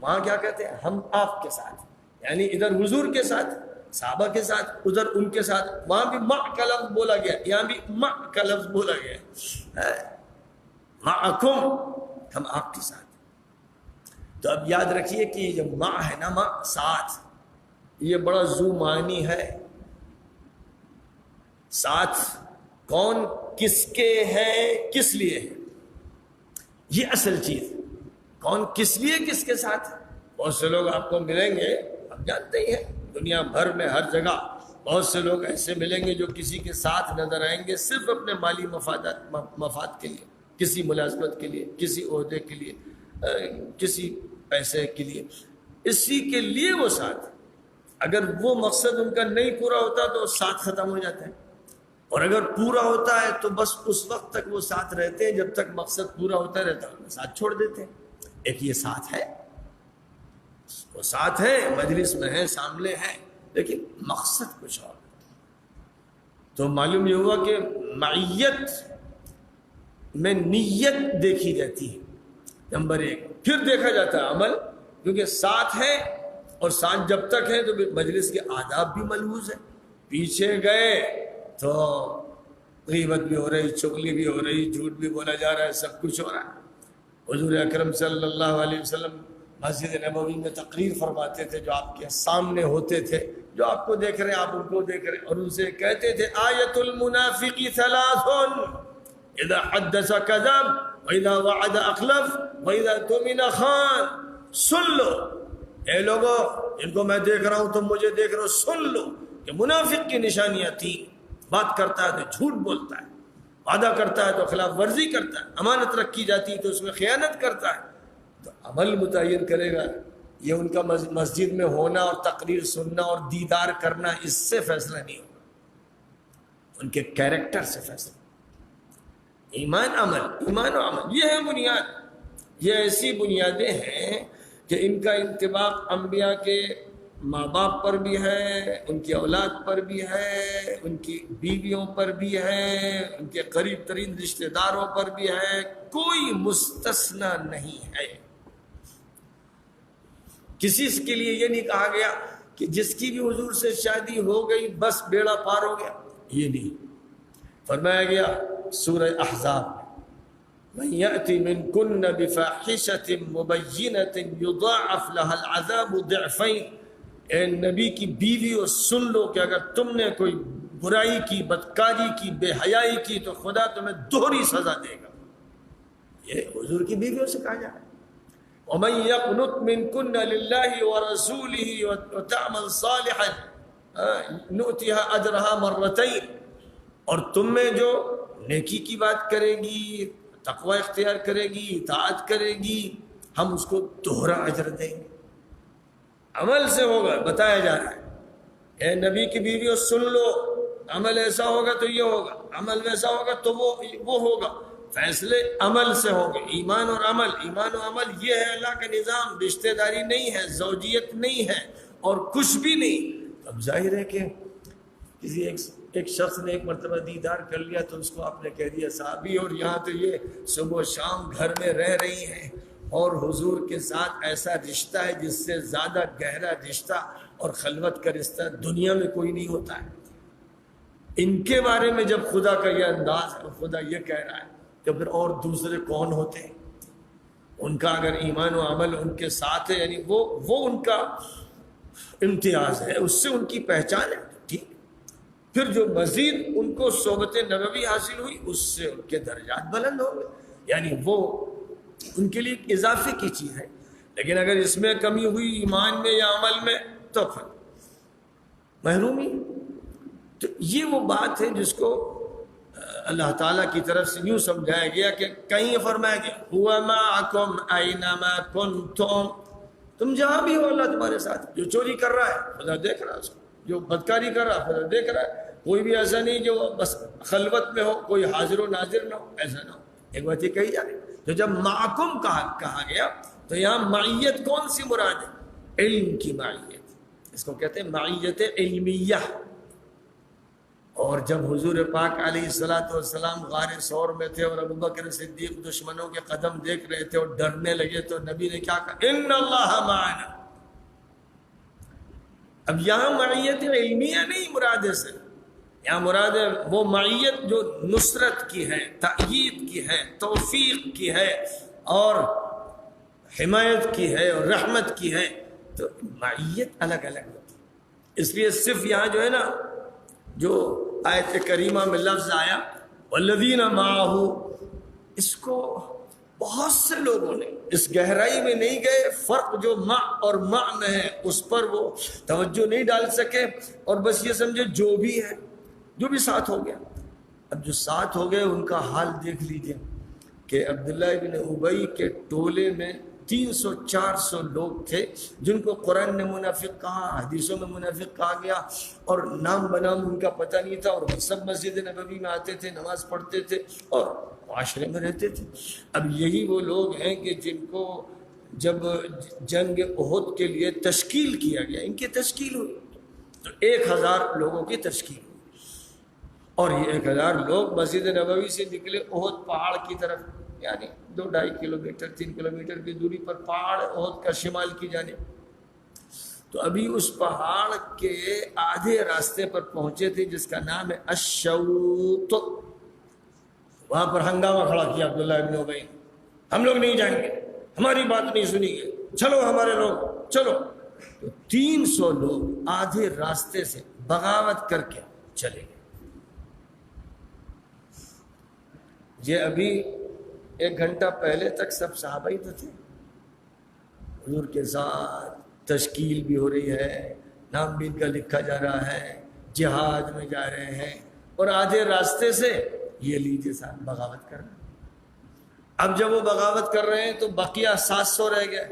وہاں کیا کہتے ہیں ہم آپ کے ساتھ، یعنی ادھر حضور کے ساتھ، صحابہ کے ساتھ، ادھر ان کے ساتھ، وہاں بھی مع کا لفظ بولا گیا، یہاں بھی مع کا لفظ بولا گیا، معکم، ہم آپ کے ساتھ ہیں۔ تو اب یاد رکھیے کہ یہ جو ماں ہے نا، ماں ساتھ، یہ بڑا ذو معنی ہے۔ ساتھ کون کس کے ہے، کس لیے ہے، یہ اصل چیز۔ کون کس لیے کس کے ساتھ؟ بہت سے لوگ آپ کو ملیں گے، آپ جانتے ہی ہیں دنیا بھر میں ہر جگہ بہت سے لوگ ایسے ملیں گے جو کسی کے ساتھ نظر آئیں گے صرف اپنے مالی مفاد کے لیے، کسی ملازمت کے لیے، کسی عہدے کے لیے، کسی پیسے کے لیے، اسی کے لیے وہ ساتھ۔ اگر وہ مقصد ان کا نہیں پورا ہوتا تو ساتھ ختم ہو جاتا ہے، اور اگر پورا ہوتا ہے تو بس اس وقت تک وہ ساتھ رہتے ہیں جب تک مقصد پورا ہوتا رہتا ہے، ساتھ چھوڑ دیتے ہیں۔ ایک یہ ساتھ ہے، وہ ساتھ ہے، مجلس میں ہے، سامنے ہے، لیکن مقصد کچھ اور۔ تو معلوم یہ ہوا کہ معیت میں نیت دیکھی جاتی ہے نمبر ایک، پھر دیکھا جاتا ہے عمل، کیونکہ ساتھ ہے اور ساتھ جب تک ہے تو مجلس کے آداب بھی ملحوظ ہے۔ پیچھے گئے تو غیبت بھی ہو رہی، چغلی بھی ہو رہی، جھوٹ بھی بولا جا رہا ہے، سب کچھ ہو رہا ہے۔ حضور اکرم صلی اللہ علیہ وسلم مسجد نبوی میں تقریر فرماتے تھے، جو آپ کے سامنے ہوتے تھے، جو آپ کو دیکھ رہے ہیں، آپ ان کو دیکھ رہے ہیں، اور ان سے کہتے تھے آیت المنافق ثلاث، اذا حدث کذب واذا وعد اخلف واذا اؤتمن خان۔ سن لو اے لوگوں، ان کو میں دیکھ رہا ہوں، تم مجھے دیکھ رہے ہو، سن لو کہ منافق کی نشانیاں تھیں۔ بات کرتا ہے تو جھوٹ بولتا ہے، وعدہ کرتا ہے تو خلاف ورزی کرتا ہے، امانت رکھی جاتی ہے تو اس میں خیانت کرتا ہے۔ تو عمل متعین کرے گا، یہ ان کا مسجد میں ہونا اور تقریر سننا اور دیدار کرنا اس سے فیصلہ نہیں ہوگا، ان کے کیریکٹر سے فیصلہ۔ ایمان عمل، ایمان و عمل، یہ ہے بنیاد۔ یہ ایسی بنیادیں ہیں کہ ان کا انطباق انبیاء کے ماں باپ پر بھی ہے، ان کی اولاد پر بھی ہے، ان کی بیویوں پر بھی ہے، ان کے قریب ترین رشتہ داروں پر بھی ہے، کوئی مستثنا نہیں ہے۔ کسی کے لیے یہ نہیں کہا گیا کہ جس کی بھی حضور سے شادی ہو گئی بس بیڑا پار ہو گیا، یہ نہیں فرمایا گیا۔ سورہ احزاب من یأتی منکن بفاحشۃ مبینۃ یضاعف لها العذاب ضعفین۔ اے نبی کی بیویوں سن لو کہ اگر تم نے کوئی برائی کی، بدکاری کی، بے حیائی کی تو خدا تمہیں دوہری سزا دے گا۔ یہ حضور کی بیویوں سے کہا جا رہا ہے۔ وَمَن يَقْنُتْ مِنكُنَّ لِلَّهِ وَرَسُولِهِ وَتَعْمَلْ صَالِحًا نُؤْتِهَا أَجْرَهَا مَرَّتَيْنِ، اور تم میں جو نیکی کی بات کرے گی، تقوی اختیار کرے گی، اطاعت کرے گی، ہم اس کو دوہرا اجر دیں گے۔ عمل سے ہوگا، بتایا جا رہا ہے۔ اے نبی کی بیویوں سن لو، عمل ایسا ہوگا تو یہ ہوگا، عمل ویسا ہوگا تو وہ ہوگا۔ فیصلے عمل سے ہوں گے، ایمان اور عمل۔ ایمان و عمل یہ ہے اللہ کا نظام، رشتہ داری نہیں ہے، زوجیت نہیں ہے، اور کچھ بھی نہیں۔ اب ظاہر ہے کہ کسی ایک شخص نے ایک مرتبہ دیدار کر لیا تو اس کو آپ نے کہہ دیا صحابی، اور یہاں تو یہ صبح و شام گھر میں رہ رہی ہیں اور حضور کے ساتھ ایسا رشتہ ہے جس سے زیادہ گہرا رشتہ اور خلوت کا رشتہ دنیا میں کوئی نہیں ہوتا ہے۔ ان کے بارے میں جب خدا کا یہ انداز ہے، خدا یہ کہہ رہا ہے کہ پھر اور دوسرے کون ہوتے ہیں؟ ان کا اگر ایمان و عمل ان کے ساتھ ہے، یعنی وہ ان کا امتیاز ہے، اس سے ان کی پہچان ہے، ٹھیک۔ پھر جو مزید ان کو صحبت نبوی حاصل ہوئی اس سے ان کے درجات بلند ہو گئے، یعنی وہ ان کے لیے اضافے کی چیز ہے۔ لیکن اگر اس میں کمی ہوئی ایمان میں یا عمل میں تو پھر محرومی۔ تو یہ وہ بات ہے جس کو اللہ تعالیٰ کی طرف سے یوں سمجھایا گیا کہ کہیں فرمایا گیا هُوَ مَعَكُمْ أَيْنَمَا كُنْتُمْ، تم جہاں بھی ہو اللہ تمہارے ساتھ۔ جو چوری کر رہا ہے خدا دیکھ رہا ہے اس کو، جو بدکاری کر رہا ہے خدا دیکھ رہا ہے۔ کوئی بھی ایسا نہیں کہ وہ بس خلوت میں ہو، کوئی حاضر و ناظر نہ ہو، ایسا نہ ہو۔ ایک بات یہ کہی جا رہی، تو جب معکم کہا گیا تو یہاں معیت کون سی مراد ہے؟ علم کی معیت، اس کو کہتے ہیں معیت علمیہ۔ اور جب حضور پاک علیہ السلام غار ثور میں تھے اور ابوبکر صدیق دشمنوں کے قدم دیکھ رہے تھے اور ڈرنے لگے تو نبی نے کیا کہا؟ ان اللہ معنا۔ اب یہاں معیت علمیہ نہیں مراد ہے، سے یہاں مراد ہے وہ معیت جو نصرت کی ہے، تأیید کی ہے، توفیق کی ہے، اور حمایت کی ہے اور رحمت کی ہے، تو معیت الگ الگ ہوتی ہے۔ اس لیے صرف یہاں جو ہے نا، جو آیت کریمہ میں لفظ آیا والذین معہ، اس کو بہت سے لوگوں نے اس گہرائی میں نہیں گئے، فرق جو مع اور مع میں ہے اس پر وہ توجہ نہیں ڈال سکے، اور بس یہ سمجھے جو بھی ہے، جو بھی ساتھ ہو گیا۔ اب جو ساتھ ہو گئے ان کا حال دیکھ لیجئے کہ عبداللہ ابن ابی کے ٹولے میں 300-400 لوگ تھے جن کو قرآن نے منافق کہا، حدیثوں میں منافق کہا گیا، اور نام بنام ان کا پتہ نہیں تھا، اور وہ سب مسجد نبوی میں آتے تھے، نماز پڑھتے تھے اور معاشرے میں رہتے تھے۔ اب یہی وہ لوگ ہیں کہ جن کو جب جنگ احد کے لیے تشکیل کیا گیا، ان کی تشکیل ہوئی تو 1000 لوگوں کی تشکیل ہوئی، اور یہ 1000 لوگ مسجد نبوی سے نکلے احد پہاڑ کی طرف، یعنی 2-2.5 کلومیٹر 3 کلومیٹر کی دوری پر پہاڑ احد کا شمال کی جانب۔ تو ابھی اس پہاڑ کے آدھے راستے پر پہنچے تھے جس کا نام ہے الشوط۔ وہاں پر ہنگامہ کھڑا کیا عبداللہ ابن ابی، ہم لوگ نہیں جائیں گے، ہماری بات نہیں سنی گے، چلو ہمارے لوگ چلو۔ تو 300 لوگ آدھے راستے سے بغاوت کر کے چلے گئے۔ یہ ابھی 1 گھنٹہ پہلے تک سب صحابہ ہی تو تھے، حضور کے ساتھ تشکیل بھی ہو رہی ہے، نام بھی ان کا لکھا جا رہا ہے، جہاد میں جا رہے ہیں، اور آدھے راستے سے یہ لیجیے ساتھ بغاوت کر رہے ہیں۔ اب جب وہ بغاوت کر رہے ہیں تو بقیہ 700 رہ گئے۔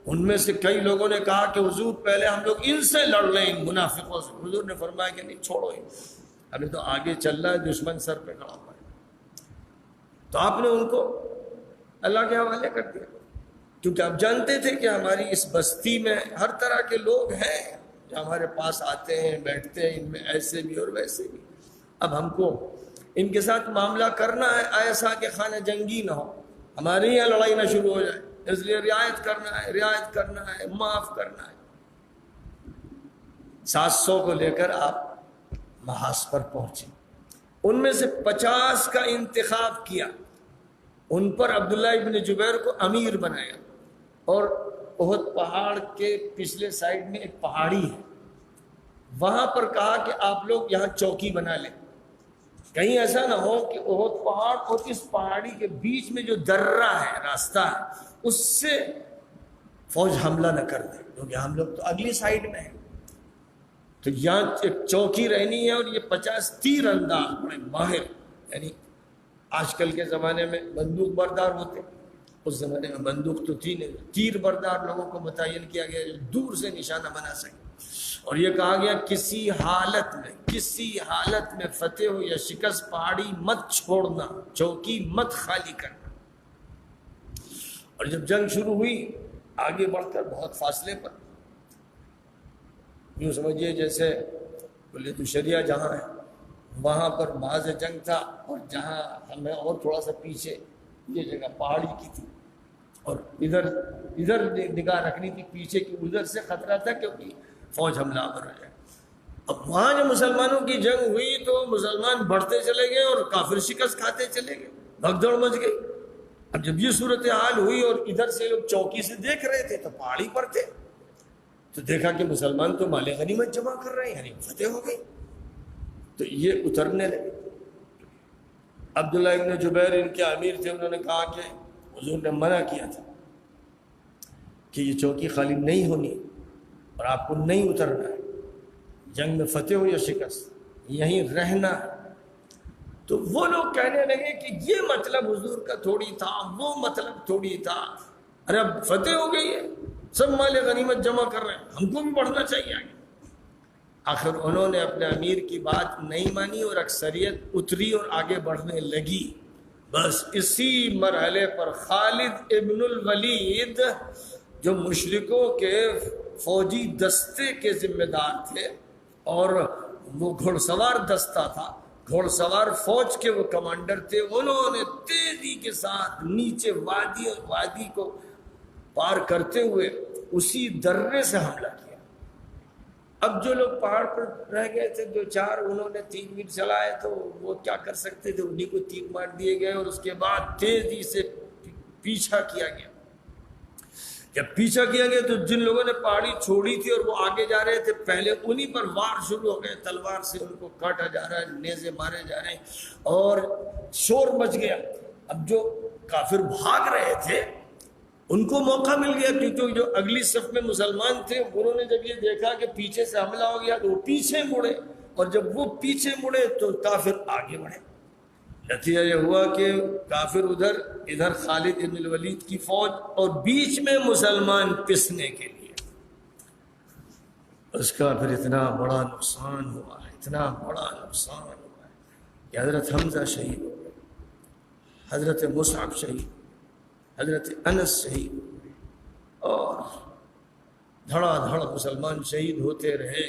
ان میں سے کئی لوگوں نے کہا کہ حضور پہلے ہم لوگ ان سے لڑ لیں، ان منافقوں سے۔ حضور نے فرمایا کہ نہیں، چھوڑو ان، ابھی تو آگے چل رہا ہے، دشمن سر پہ کھڑا ہوا ہے۔ تو آپ نے ان کو اللہ کے حوالے کر دیا، کیونکہ آپ جانتے تھے کہ ہماری اس بستی میں ہر طرح کے لوگ ہیں جو ہمارے پاس آتے ہیں، بیٹھتے ہیں، ان میں ایسے بھی اور ویسے بھی۔ اب ہم کو ان کے ساتھ معاملہ کرنا ہے ایسا کہ خانہ جنگی نہ ہو، ہمارے یہاں لڑائی نہ شروع ہو جائے، اس لیے رعایت کرنا ہے، معاف کرنا ہے۔ 700 کو لے کر آپ محاذ پر پہنچے، ان میں سے 50 کا انتخاب کیا، ان پر عبداللہ ابن جبیر کو امیر بنایا، اور احد پہاڑ کے پچھلے سائڈ میں ایک پہاڑی ہے، وہاں پر کہا کہ آپ لوگ یہاں چوکی بنا لیں، کہیں ایسا نہ ہو کہ احد پہاڑ اور اس پہاڑی کے بیچ میں جو درہ ہے، راستہ ہے، اس سے فوج حملہ نہ کر دے، کیونکہ ہم لوگ تو اگلی سائڈ میں ہیں۔ تو یہاں ایک چوکی رہنی ہے، اور یہ 50 تیر انداز بڑے ماہر، یعنی آج کل کے زمانے میں بندوق بردار ہوتے، اس زمانے میں بندوق تو تھی نہیں، تیر بردار لوگوں کو متعین کیا گیا جو دور سے نشانہ بنا سکے، اور یہ کہا گیا کسی حالت میں فتح ہو یا شکست پہاڑی مت چھوڑنا، چوکی مت خالی کرنا۔ اور جب جنگ شروع ہوئی، آگے بڑھ کر بہت فاصلے پر، یوں سمجھیے جیسے کلیت الشریعہ جہاں ہے وہاں پر محاذ جنگ تھا، اور جہاں ہمیں اور تھوڑا سا پیچھے یہ جگہ پہاڑی کی تھی، اور ادھر نگاہ رکھنی تھی پیچھے کی، ادھر سے خطرہ تھا کیونکہ فوج حملہ آور ہو جائے۔ اب وہاں جو مسلمانوں کی جنگ ہوئی تو مسلمان بڑھتے چلے گئے اور کافر شکست کھاتے چلے گئے، بھگدڑ مچ گئی۔ اب جب یہ صورتحال ہوئی اور ادھر سے لوگ چوکی سے دیکھ رہے تھے تو پہاڑی پر تھے، تو دیکھا کہ مسلمان تو مال غنیمت جمع کر رہے ہیں، یعنی فتح ہو گئی، تو یہ اترنے لگے۔ عبداللہ ابن جبیر ان کے امیر تھے، انہوں نے کہا کہ حضور نے منع کیا تھا کہ یہ چوکی خالی نہیں ہونی اور آپ کو نہیں اترنا ہے، جنگ میں فتح ہو یا شکست یہیں رہنا ہے۔ تو وہ لوگ کہنے لگے کہ یہ مطلب حضور کا تھوڑی تھا، وہ مطلب تھوڑی تھا، ارے اب فتح ہو گئی ہے، سب مال غنیمت جمع کر رہے ہیں، ہم کو بھی بڑھنا چاہیے آگے۔ آخر انہوں نے اپنے امیر کی بات نہیں مانی اور اکثریت اتری اور آگے بڑھنے لگی۔ بس اسی مرحلے پر خالد ابن الولید جو مشرکوں کے فوجی دستے کے ذمہ دار تھے اور وہ گھڑ سوار دستہ تھا، گھوڑ سوار فوج کے وہ کمانڈر تھے، انہوں نے تیزی کے ساتھ نیچے وادی کو پار کرتے ہوئے اسی درے سے حملہ کیا۔ اب جو لوگ پہاڑ پر رہ گئے تھے 2-4، انہوں نے تیر ویر چلائے تو وہ کیا کر سکتے تھے، انہیں کو تیر مار دیے گئے، اور اس کے بعد تیزی سے پیچھا کیا گیا. جب پیچھا کیا گیا تو جن لوگوں نے پہاڑی چھوڑی تھی اور وہ آگے جا رہے تھے پہلے انہی پر وار شروع ہو گئے. تلوار سے ان کو کاٹا جا رہا ہے, نیزے مارے جا رہے ہیں اور شور مچ گیا. اب جو کافر بھاگ رہے تھے ان کو موقع مل گیا, کیونکہ جو اگلی صف میں مسلمان تھے انہوں نے جب یہ دیکھا کہ پیچھے سے حملہ ہو گیا تو وہ پیچھے مڑے, اور جب وہ پیچھے مڑے تو کافر آگے بڑھے. نتیجہ یہ ہوا کہ کافر ادھر خالد بن الولید کی فوج اور بیچ میں مسلمان پسنے کے لیے. اس کا پھر اتنا بڑا نقصان ہوا ہے, اتنا بڑا نقصان ہوا ہے کہ حضرت حمزہ شہید ہو گئے, حضرت مصعب شہید, حضرت انس شہید, اور دھڑا دھڑ مسلمان شہید ہوتے رہے.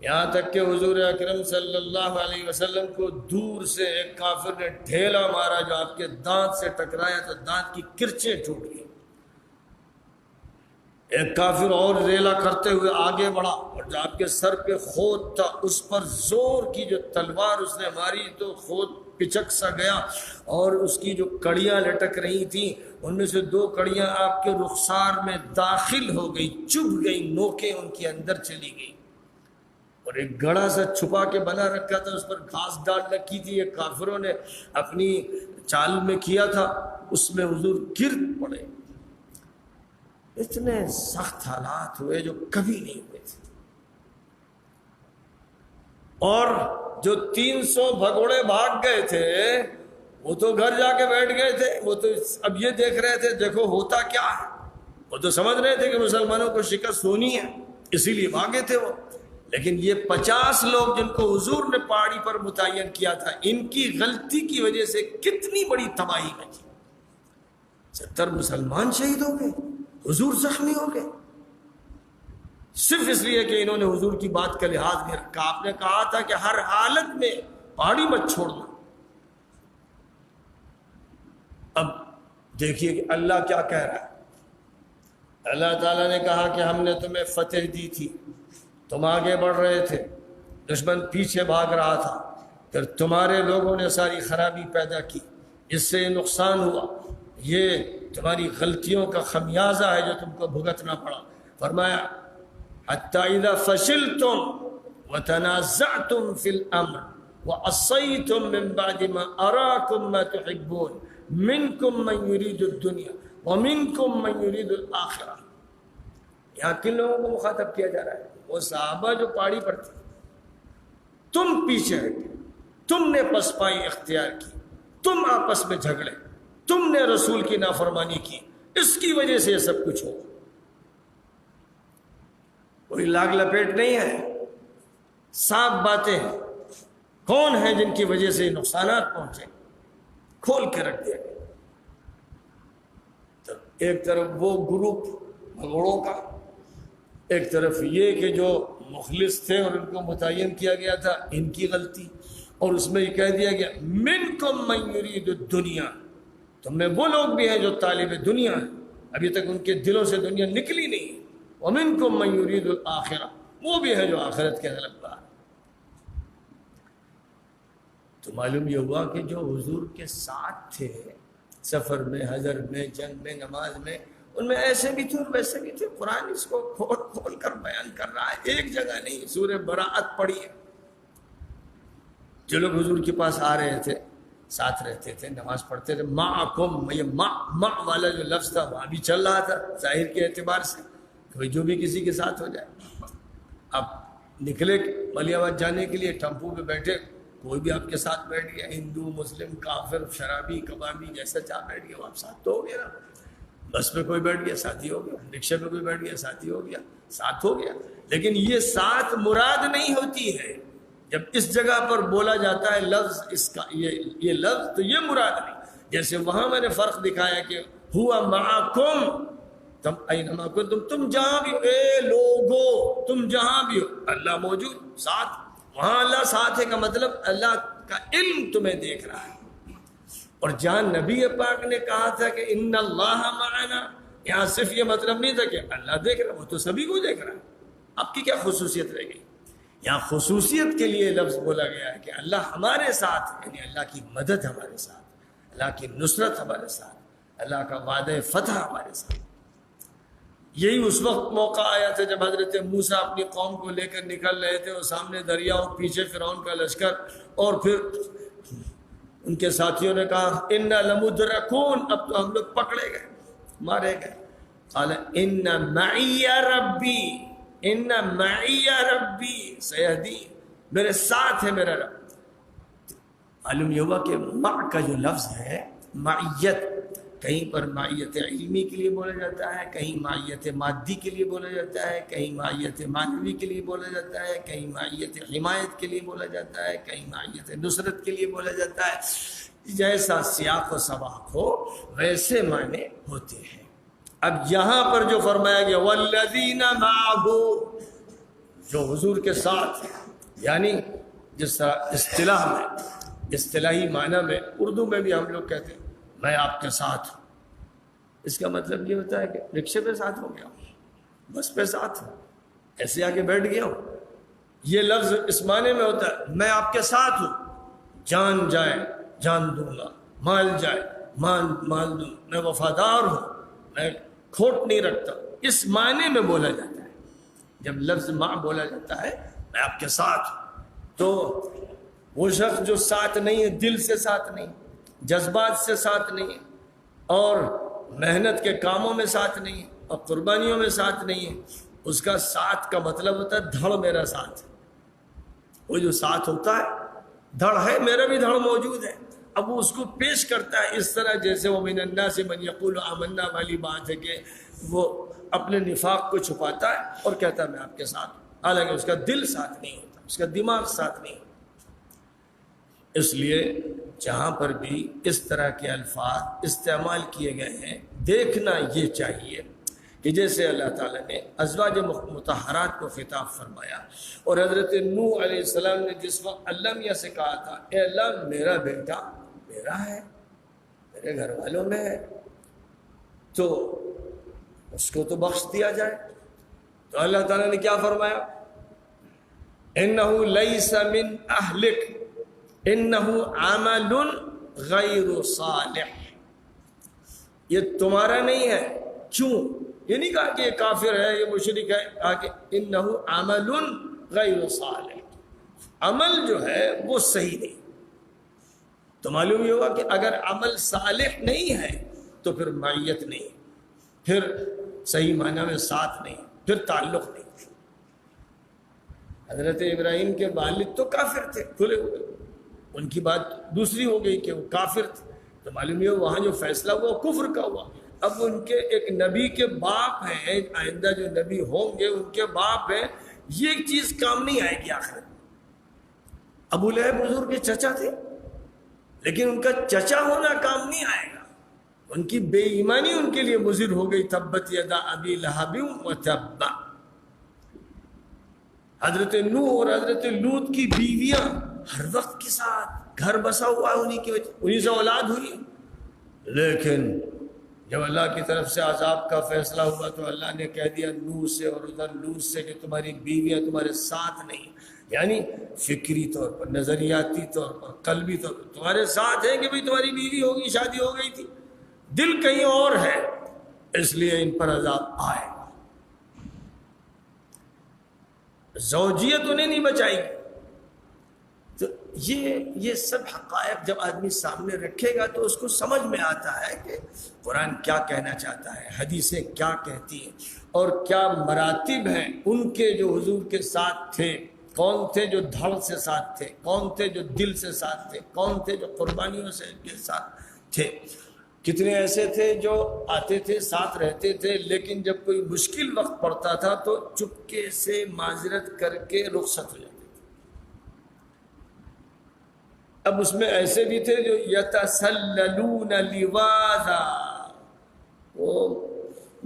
یہاں تک کہ حضور اکرم صلی اللہ علیہ وسلم کو دور سے ایک کافر نے ڈھیلا مارا جو آپ کے دانت سے ٹکرایا تو دانت کی کرچیں ٹوٹ گئی. ایک کافر اور ریلا کرتے ہوئے آگے بڑھا اور جو آپ کے سر پہ خود تھا اس پر زور کی جو تلوار اس نے ماری تو خود پچک سا گیا, اور اس کی جو کڑیاں لٹک رہی تھیں ان میں سے 2 کڑیاں آپ کے رخسار میں داخل ہو گئی, چبھ گئی, نوکیں ان کے اندر چلی گئی. اور ایک گڑھا سا چھپا کے بنا رکھا تھا, اس پر گھاس ڈال رکھی تھی, یہ کافروں نے اپنی چال میں کیا تھا, اس میں حضور گر پڑے. اتنے سخت حالات ہوئے جو کبھی نہیں ہوئے تھے. اور جو 300 بھگوڑے بھاگ گئے تھے وہ تو گھر جا کے بیٹھ گئے تھے, وہ تو اب یہ دیکھ رہے تھے دیکھو ہوتا کیا ہے. وہ تو سمجھ رہے تھے کہ مسلمانوں کو شکست ہونی ہے اسی لیے بھاگے تھے وہ. لیکن یہ 50 لوگ جن کو حضور نے پہاڑی پر متعین کیا تھا, ان کی غلطی کی وجہ سے کتنی بڑی تباہی مچی. 70 مسلمان شہید ہو گئے, حضور زخمی ہو گئے, صرف اس لیے کہ انہوں نے حضور کی بات کا لحاظ نہیں رکھا. آپ نے کہا تھا کہ ہر حالت میں پہاڑی مت چھوڑنا. اب دیکھیے کہ اللہ کیا کہہ رہا ہے. اللہ تعالیٰ نے کہا کہ ہم نے تمہیں فتح دی تھی, تم آگے بڑھ رہے تھے, دشمن پیچھے بھاگ رہا تھا, پھر تمہارے لوگوں نے ساری خرابی پیدا کی, اس سے نقصان ہوا. یہ تمہاری غلطیوں کا خمیازہ ہے جو تم کو بھگتنا پڑا. فرمایا حتی اذا فشلتم وتنازعتم فی الامر وعصیتم من بعد ما اراکم ما تحبون منکم من یرید الدنیا ومنکم من یرید الاخرہ. یہاں کن لوگوں کو مخاطب کیا جا رہا ہے؟ وہ صحابہ جو پہاڑی پر تھے. تم پیچھے ہٹے, تم نے پسپائی اختیار کی, تم آپس میں جھگڑے, تم نے رسول کی نافرمانی کی, اس کی وجہ سے یہ سب کچھ ہو. کوئی لاگ لپیٹ نہیں ہے, صاف باتیں ہیں. کون ہیں جن کی وجہ سے نقصانات پہنچے, کھول کے رکھ دیا گیا. تو ایک طرف وہ گروپ بھگوڑوں کا, ایک طرف یہ کہ جو مخلص تھے اور ان کو متعین کیا گیا تھا ان کی غلطی, اور اس میں یہ کہہ دیا گیا منکم من یرید الدنیا, تم میں وہ لوگ بھی ہیں جو طالب دنیا ہیں, ابھی تک ان کے دلوں سے دنیا نکلی نہیں. ومنکم من یرید الاخرہ, وہ بھی ہے جو آخرت کے طلبگار. تو معلوم یہ ہوا کہ جو حضور کے ساتھ تھے سفر میں, حضر میں, جنگ میں, نماز میں, ان میں ایسے بھی تھے اور ویسے بھی تھے. قرآن اس کو کھول کھول کر بیان کر رہا ہے, ایک جگہ نہیں. سورہ براءت پڑھی ہے. جو لوگ حضور کے پاس آ رہے تھے, ساتھ رہتے تھے, نماز پڑھتے تھے, معکم, یہ مع والا جو لفظ تھا وہاں بھی چل رہا تھا ظاہر کے اعتبار سے, کہ جو بھی کسی کے ساتھ ہو جائے. اب نکلے ملیح آباد جانے کے لیے, ٹیمپو پہ بیٹھے, کوئی بھی آپ کے ساتھ بیٹھ گیا, ہندو, مسلم, کافر, شرابی, کبابی, جیسا چاہ بیٹھ گیا, آپ ساتھ تو ہو گیا. بس پہ کوئی بیٹھ گیا, ساتھی ہو گیا. رکشے پہ کوئی بیٹھ گیا, ساتھی ہو گیا, ساتھ ہو گیا. لیکن یہ ساتھ مراد نہیں ہوتی ہے. جب اس جگہ پر بولا جاتا ہے لفظ اس کا, یہ لفظ, تو یہ مراد نہیں. جیسے وہاں میں نے فرق دکھایا کہ ہوا معکم, تم اینما کنتم, تم جہاں بھی ہو, اے لوگو تم جہاں بھی ہو, اللہ موجود ساتھ. وہاں اللہ ساتھ ہے کا مطلب اللہ کا علم تمہیں دیکھ رہا ہے. اور جہاں نبی پاک نے کہا تھا کہ ان اللہ معنا, یہاں صرف یہ مطلب نہیں تھا کہ اللہ دیکھ رہا, وہ تو سبھی کو دیکھ رہا ہے. آپ کی کیا خصوصیت رہ گئی؟ یہاں خصوصیت کے لیے لفظ بولا گیا ہے کہ اللہ ہمارے ساتھ, یعنی اللہ کی مدد ہمارے ساتھ, اللہ کی نصرت ہمارے ساتھ, اللہ کا وعدہ فتح ہمارے ساتھ. یہی اس وقت موقع آیا تھا جب حضرت موسیٰ اپنی قوم کو لے کر نکل رہے تھے، اور سامنے دریا اور پیچھے فرعون کا لشکر، اور پھر ان کے ساتھیوں نے کہا اِنَّا لَمُدْرَكُونَ، اب تو ہم لوگ پکڑے گئے، مارے گئے. قال اِنَّ مَعِيَ رَبِّي، اِنَّ مَعِيَ رَبِّي سَيَهْدِينِ، میرے ساتھ ہے میرا رب. معلوم یہ ہوا کہ مع کا جو لفظ ہے معیت، کہیں پر معیت علمی کے لیے بولا جاتا ہے، کہیں معیت مادی کے لیے بولا جاتا ہے، کہیں معیت معنوی کے لیے بولا جاتا ہے، کہیں معیت حمایت کے لیے بولا جاتا ہے، کہیں معیت نصرت کے لیے بولا جاتا ہے. جیسا سیاق و سباق ہو ویسے معنی ہوتے ہیں. اب یہاں پر جو فرمایا گیا والذین معہ، جو حضور کے ساتھ، یعنی جس طرح اصطلاح میں، اصطلاحی معنی میں اردو میں بھی ہم لوگ کہتے ہیں میں آپ کے ساتھ ہوں، اس کا مطلب یہ ہوتا ہے کہ رکشے پہ ساتھ ہو گیا ہوں، بس پہ ساتھ ہوں، ایسے آ کے بیٹھ گیا ہوں. یہ لفظ اس معنی میں ہوتا ہے میں آپ کے ساتھ ہوں، جان جائے جان دوں گا، مال جائے مال دوں، میں وفادار ہوں، میں کھوٹ نہیں رکھتا. اس معنی میں بولا جاتا ہے. جب لفظ ماں بولا جاتا ہے میں آپ کے ساتھ ہوں، تو وہ شخص جو ساتھ نہیں ہے، دل سے ساتھ نہیں، جذبات سے ساتھ نہیں ہے، اور محنت کے کاموں میں ساتھ نہیں ہے، اور قربانیوں میں ساتھ نہیں ہے، اس کا ساتھ کا مطلب ہوتا ہے دھڑ میرا ساتھ. وہ جو ساتھ ہوتا ہے دھڑ ہے، میرا بھی دھڑ موجود ہے. اب وہ اس کو پیش کرتا ہے اس طرح جیسے وہ من الناس من یقول آمنا والی بات ہے کہ وہ اپنے نفاق کو چھپاتا ہے اور کہتا ہے میں آپ کے ساتھ ہوں، حالانکہ اس کا دل ساتھ نہیں ہوتا، اس کا دماغ ساتھ نہیں ہوتا. اس لیے جہاں پر بھی اس طرح کے الفاظ استعمال کیے گئے ہیں دیکھنا یہ چاہیے کہ جیسے اللہ تعالیٰ نے ازواج مطہرات کو خطاب فرمایا، اور حضرت نوح علیہ السلام نے جس وقت اللہ میاں سے کہا تھا اے اللہ میرا بیٹا میرا ہے، میرے گھر والوں میں ہے، تو اس کو تو بخش دیا جائے. تو اللہ تعالیٰ نے کیا فرمایا انہ لیس من اہلک انہ عمل غیر صالح، یہ تمہارا نہیں ہے. کیوں؟ یہ نہیں کہا کہ یہ کافر ہے، یہ مشرک ہے، کہا کہ انہ عمل غیر صالح، عمل جو ہے وہ صحیح نہیں. تو معلوم یہ ہوا کہ اگر عمل صالح نہیں ہے تو پھر معیت نہیں، پھر صحیح معنی میں ساتھ نہیں، پھر تعلق نہیں. حضرت ابراہیم کے والد تو کافر تھے، کھلے ہوئے، ان کی بات دوسری ہو گئی کہ وہ کافر تھے، تو معلوم یہ وہاں جو فیصلہ ہوا کفر کا ہوا. اب ان کے ایک نبی کے باپ ہیں، آئندہ جو نبی ہوں گے ان کے باپ ہیں، یہ چیز کام نہیں آئے گی آخر. ابو لہب حضور کے چچا تھے، لیکن ان کا چچا ہونا کام نہیں آئے گا. ان کی بے ایمانی ان کے لیے مضر ہو گئی. تبت یدا ابی لہب وتب. حضرت نوح اور حضرت لوط کی بیویاں ہر وقت کے ساتھ گھر بسا ہوا ہے، انہیں کی وجہ انہیں سے اولاد ہوئی. لیکن جب اللہ کی طرف سے عذاب کا فیصلہ ہوا تو اللہ نے کہہ دیا نوح سے اور ادھر لوط سے کہ تمہاری بیویاں تمہارے ساتھ نہیں، یعنی فکری طور پر، نظریاتی طور پر، قلبی طور پر تمہارے ساتھ ہے کہ بھئی تمہاری بیوی ہوگی، شادی ہو گئی تھی، دل کہیں اور ہے، اس لیے ان پر عذاب آئے گا. زوجیت انہیں نہیں بچائے گی. تو یہ سب حقائق جب آدمی سامنے رکھے گا تو اس کو سمجھ میں آتا ہے کہ قرآن کیا کہنا چاہتا ہے، حدیثیں کیا کہتی ہیں، اور کیا مراتب ہیں ان کے جو حضور کے ساتھ تھے. کون تھے جو دھڑ سے ساتھ تھے، کون تھے جو دل سے ساتھ تھے، کون تھے جو قربانیوں سے کے ساتھ تھے. کتنے ایسے تھے جو آتے تھے ساتھ رہتے تھے، لیکن جب کوئی مشکل وقت پڑتا تھا تو چپکے سے معذرت کر کے رخصت ہو جاتے تھے. اب اس میں ایسے بھی تھے جو یتسللون لواذا، وہ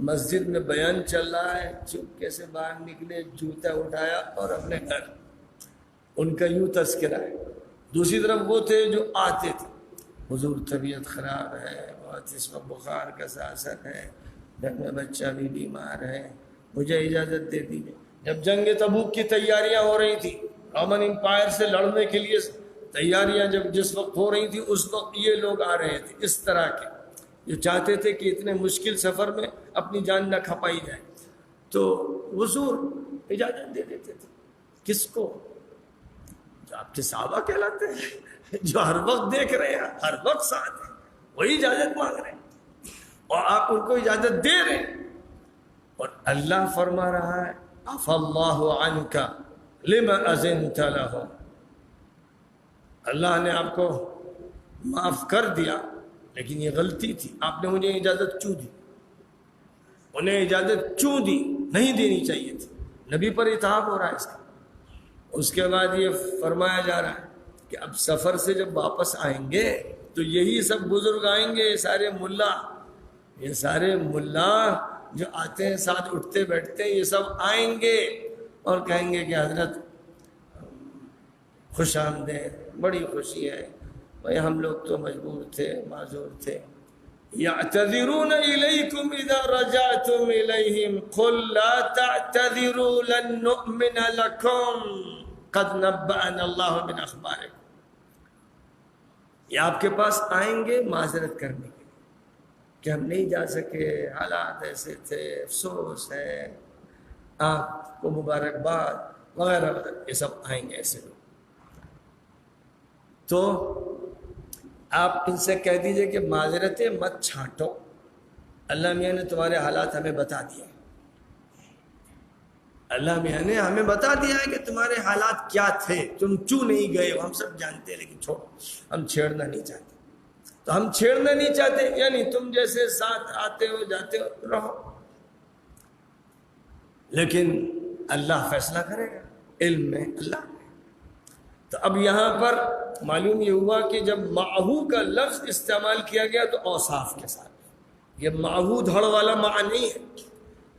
مسجد میں بیان چل رہا ہے، چپکے سے باہر نکلے، جوتا اٹھایا اور اپنے گھر، ان کا یوں تذکرہ ہے. دوسری طرف وہ تھے جو آتے تھے، حضور طبیعت خراب ہے، بہت اس وقت بخار کا اثر ہے، گھر میں بچہ بھی بیمار ہے، مجھے اجازت دے دیجیے. جب جنگ تبوک کی تیاریاں ہو رہی تھی، رومن امپائر سے لڑنے کے لیے تیاریاں جب جس وقت ہو رہی تھی، اس وقت یہ لوگ آ رہے تھے اس طرح کے جو چاہتے تھے کہ اتنے مشکل سفر میں اپنی جان نہ کھپائی جائے، تو حضور اجازت دے دیتے تھے۔ کس کو؟ جو آپ کے صحابہ کہلاتے ہیں، جو ہر وقت دیکھ رہے ہیں، ہر وقت ساتھ ہیں، وہی اجازت مانگ رہے ہیں اور آپ ان کو اجازت دے رہے ہیں۔ اور اللہ فرما رہا ہے عفا اللہ عنک لما اذنت لهم، اللہ نے آپ کو معاف کر دیا، لیکن یہ غلطی تھی، آپ نے انہیں اجازت کیوں دی؟ انہیں اجازت کیوں دی؟ نہیں دینی چاہیے تھی۔ نبی پر اتحاب ہو رہا ہے اس کا۔ اس کے بعد یہ فرمایا جا رہا ہے کہ اب سفر سے جب واپس آئیں گے تو یہی سب بزرگ آئیں گے، یہ سارے ملا جو آتے ہیں ساتھ اٹھتے بیٹھتے ہیں، یہ سب آئیں گے اور کہیں گے کہ حضرت خوش آمدید، بڑی خوشی ہے بھائی، ہم لوگ تو مجبور تھے، معذور تھے۔ یعتذرون الیکم اذا رجعتم الیہم قل لا تعتذروا لن نؤمن لکم قد نبأنا اللہ من اخبارکم، یہ آپ کے پاس آئیں گے معذرت کرنے کے لیے کہ ہم نہیں جا سکے، حالات ایسے تھے، افسوس ہے، آپ کو مبارکباد وغیرہ وغیرہ، یہ سب آئیں گے ایسے لوگ۔ تو آپ ان سے کہہ دیجئے کہ معذرتیں مت چھانٹو، اللہ میاں نے تمہارے حالات ہمیں بتا دیا ہے، اللہ میاں نے ہمیں بتا دیا ہے کہ تمہارے حالات کیا تھے، تم کیوں نہیں گئے، ہم سب جانتے ہیں، لیکن چھوڑو، ہم چھیڑنا نہیں چاہتے۔ تو ہم چھیڑنا نہیں چاہتے یعنی تم جیسے ساتھ آتے ہو جاتے ہو رہو، لیکن اللہ فیصلہ کرے گا، علم میں اللہ۔ تو اب یہاں پر معلوم یہ ہوا کہ جب معہو کا لفظ استعمال کیا گیا تو اوصاف کے ساتھ، یہ معہو دھڑ والا مع نہیں ہے۔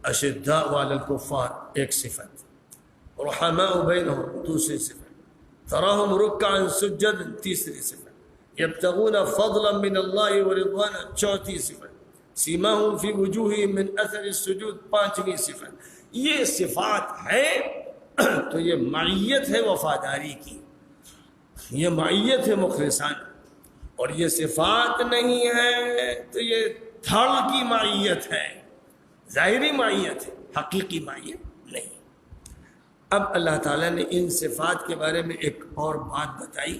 اشداء علی الکفار ایک صفت، رحماء بینہم دوسری صفت، تراہم رکعا سجدا تیسری صفت، یبتغون فضلا من اللہ ورضوانا چوتھی صفت، سیماہم فی وجوہہم من اثر السجود پانچویں صفت۔ یہ صفات ہے تو یہ معیت ہے وفاداری کی، یہ معیت ہے مخلصانہ، اور یہ صفات نہیں ہے تو یہ دھڑ کی معیت ہے، ظاہری معیت ہے، حقیقی معیت نہیں۔ اب اللہ تعالیٰ نے ان صفات کے بارے میں ایک اور بات بتائی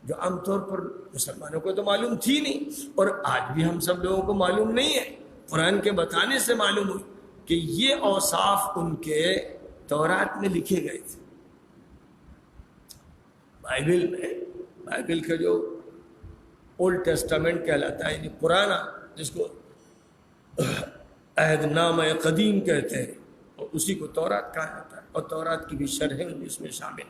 جو عام طور پر مسلمانوں کو تو معلوم تھی نہیں، اور آج بھی ہم سب لوگوں کو معلوم نہیں ہے، قرآن کے بتانے سے معلوم ہوئی کہ یہ اوصاف ان کے تورات میں لکھے گئے تھے۔ بائبل کا جو اولڈ ٹیسٹامنٹ کہلاتا ہے، یعنی پرانا، جس کو عہد نامہ قدیم کہتے ہیں، اور اسی کو تورات کہا جاتا ہے، اور تورات کی بھی شرحیں اس میں شامل۔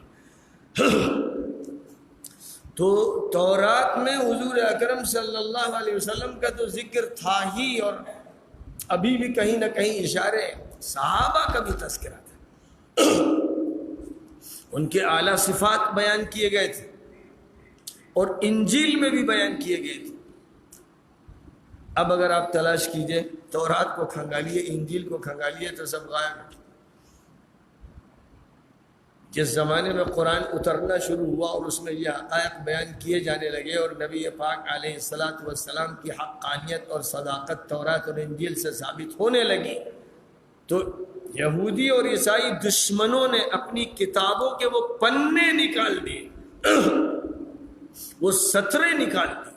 تو تورات میں حضور اکرم صلی اللہ علیہ وسلم کا تو ذکر تھا ہی، اور ابھی بھی کہیں نہ کہیں اشارے صحابہ کا بھی تذکرہ تھا، ان کے اعلیٰ صفات بیان کیے گئے تھے اور انجیل میں بھی بیان کیے گئے تھے۔ اب اگر آپ تلاش کیجئے، تورات کو کھنگالیے، انجیل کو کھنگالیے تو سب غائب ہے۔ جس زمانے میں قرآن اترنا شروع ہوا اور اس میں یہ حقائق بیان کیے جانے لگے اور نبی پاک علیہ السلام کی حقانیت اور صداقت تورات اور انجیل سے ثابت ہونے لگی، تو یہودی اور عیسائی دشمنوں نے اپنی کتابوں کے وہ پنے نکال دیے، وہ سطریں نکال دی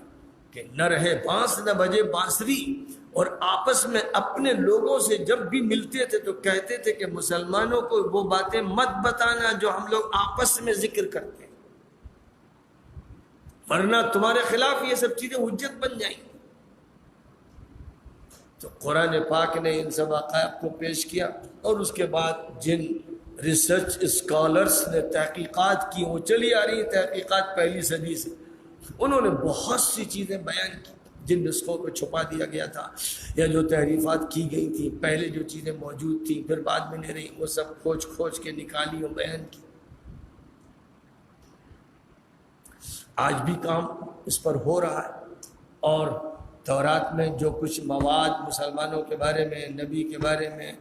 کہ نہ رہے بانس نہ بجے بانسری، اور آپس میں اپنے لوگوں سے جب بھی ملتے تھے تو کہتے تھے کہ مسلمانوں کو وہ باتیں مت بتانا جو ہم لوگ آپس میں ذکر کرتے ہیں، ورنہ تمہارے خلاف یہ سب چیزیں حجت بن جائیں گی۔ تو قرآن پاک نے ان سب حقائق کو پیش کیا، اور اس کے بعد جن ریسرچ اسکالرس نے تحقیقات کی، وہ چلی آ رہی تحقیقات پہلی صدی سے، انہوں نے بہت سی چیزیں بیان کی جن نسخوں کو چھپا دیا گیا تھا یا جو تحریفات کی گئی تھیں، پہلے جو چیزیں موجود تھیں پھر بعد میں نہیں رہی، وہ سب کھوج کے نکالی اور بیان کی۔ آج بھی کام اس پر ہو رہا ہے، اور تورات میں جو کچھ مواد مسلمانوں کے بارے میں، نبی کے بارے میں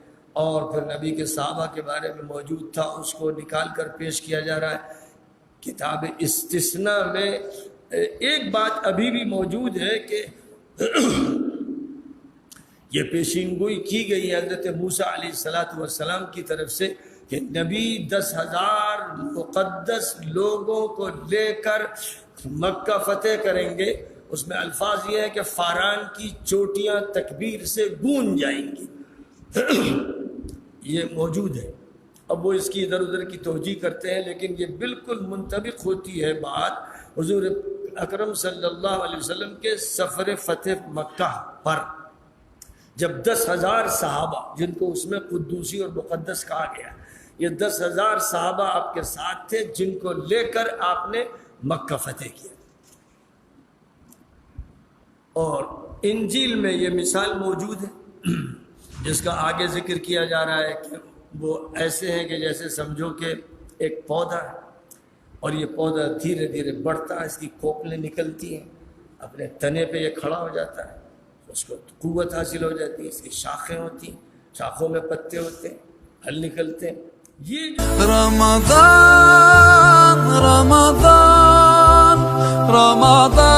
اور پھر نبی کے صحابہ کے بارے میں موجود تھا، اس کو نکال کر پیش کیا جا رہا ہے۔ کتاب استثناء میں ایک بات ابھی بھی موجود ہے کہ یہ پیشین گوئی کی گئی ہے حضرت موسیٰ علیہ السلام کی طرف سے کہ نبی 10,000 مقدس لوگوں کو لے کر مکہ فتح کریں گے. اس میں الفاظ یہ ہے کہ فاران کی چوٹیاں تکبیر سے گونج جائیں گی. یہ موجود ہے. اب وہ اس کی ادھر ادھر کی توجیہ کرتے ہیں، لیکن یہ بالکل منطبق ہوتی ہے بات حضور اکرم صلی اللہ علیہ وسلم کے سفر فتح مکہ پر، جب 10,000 صحابہ جن کو اس میں قدوسی اور مقدس کہا گیا، یہ 10,000 صحابہ آپ کے ساتھ تھے جن کو لے کر آپ نے مکہ فتح کیا. اور انجیل میں یہ مثال موجود ہے جس کا آگے ذکر کیا جا رہا ہے کہ وہ ایسے ہیں کہ جیسے سمجھو کہ ایک پودا ہے اور یہ پودا دھیرے دھیرے بڑھتا ہے، اس کی کوپلیں نکلتی ہیں، اپنے تنے پہ یہ کھڑا ہو جاتا ہے، اس کو قوت حاصل ہو جاتی ہے، اس کی شاخیں ہوتی ہیں، شاخوں میں پتے ہوتے ہیں، پھل نکلتے ہیں. یہ رمضان رمضان رمضان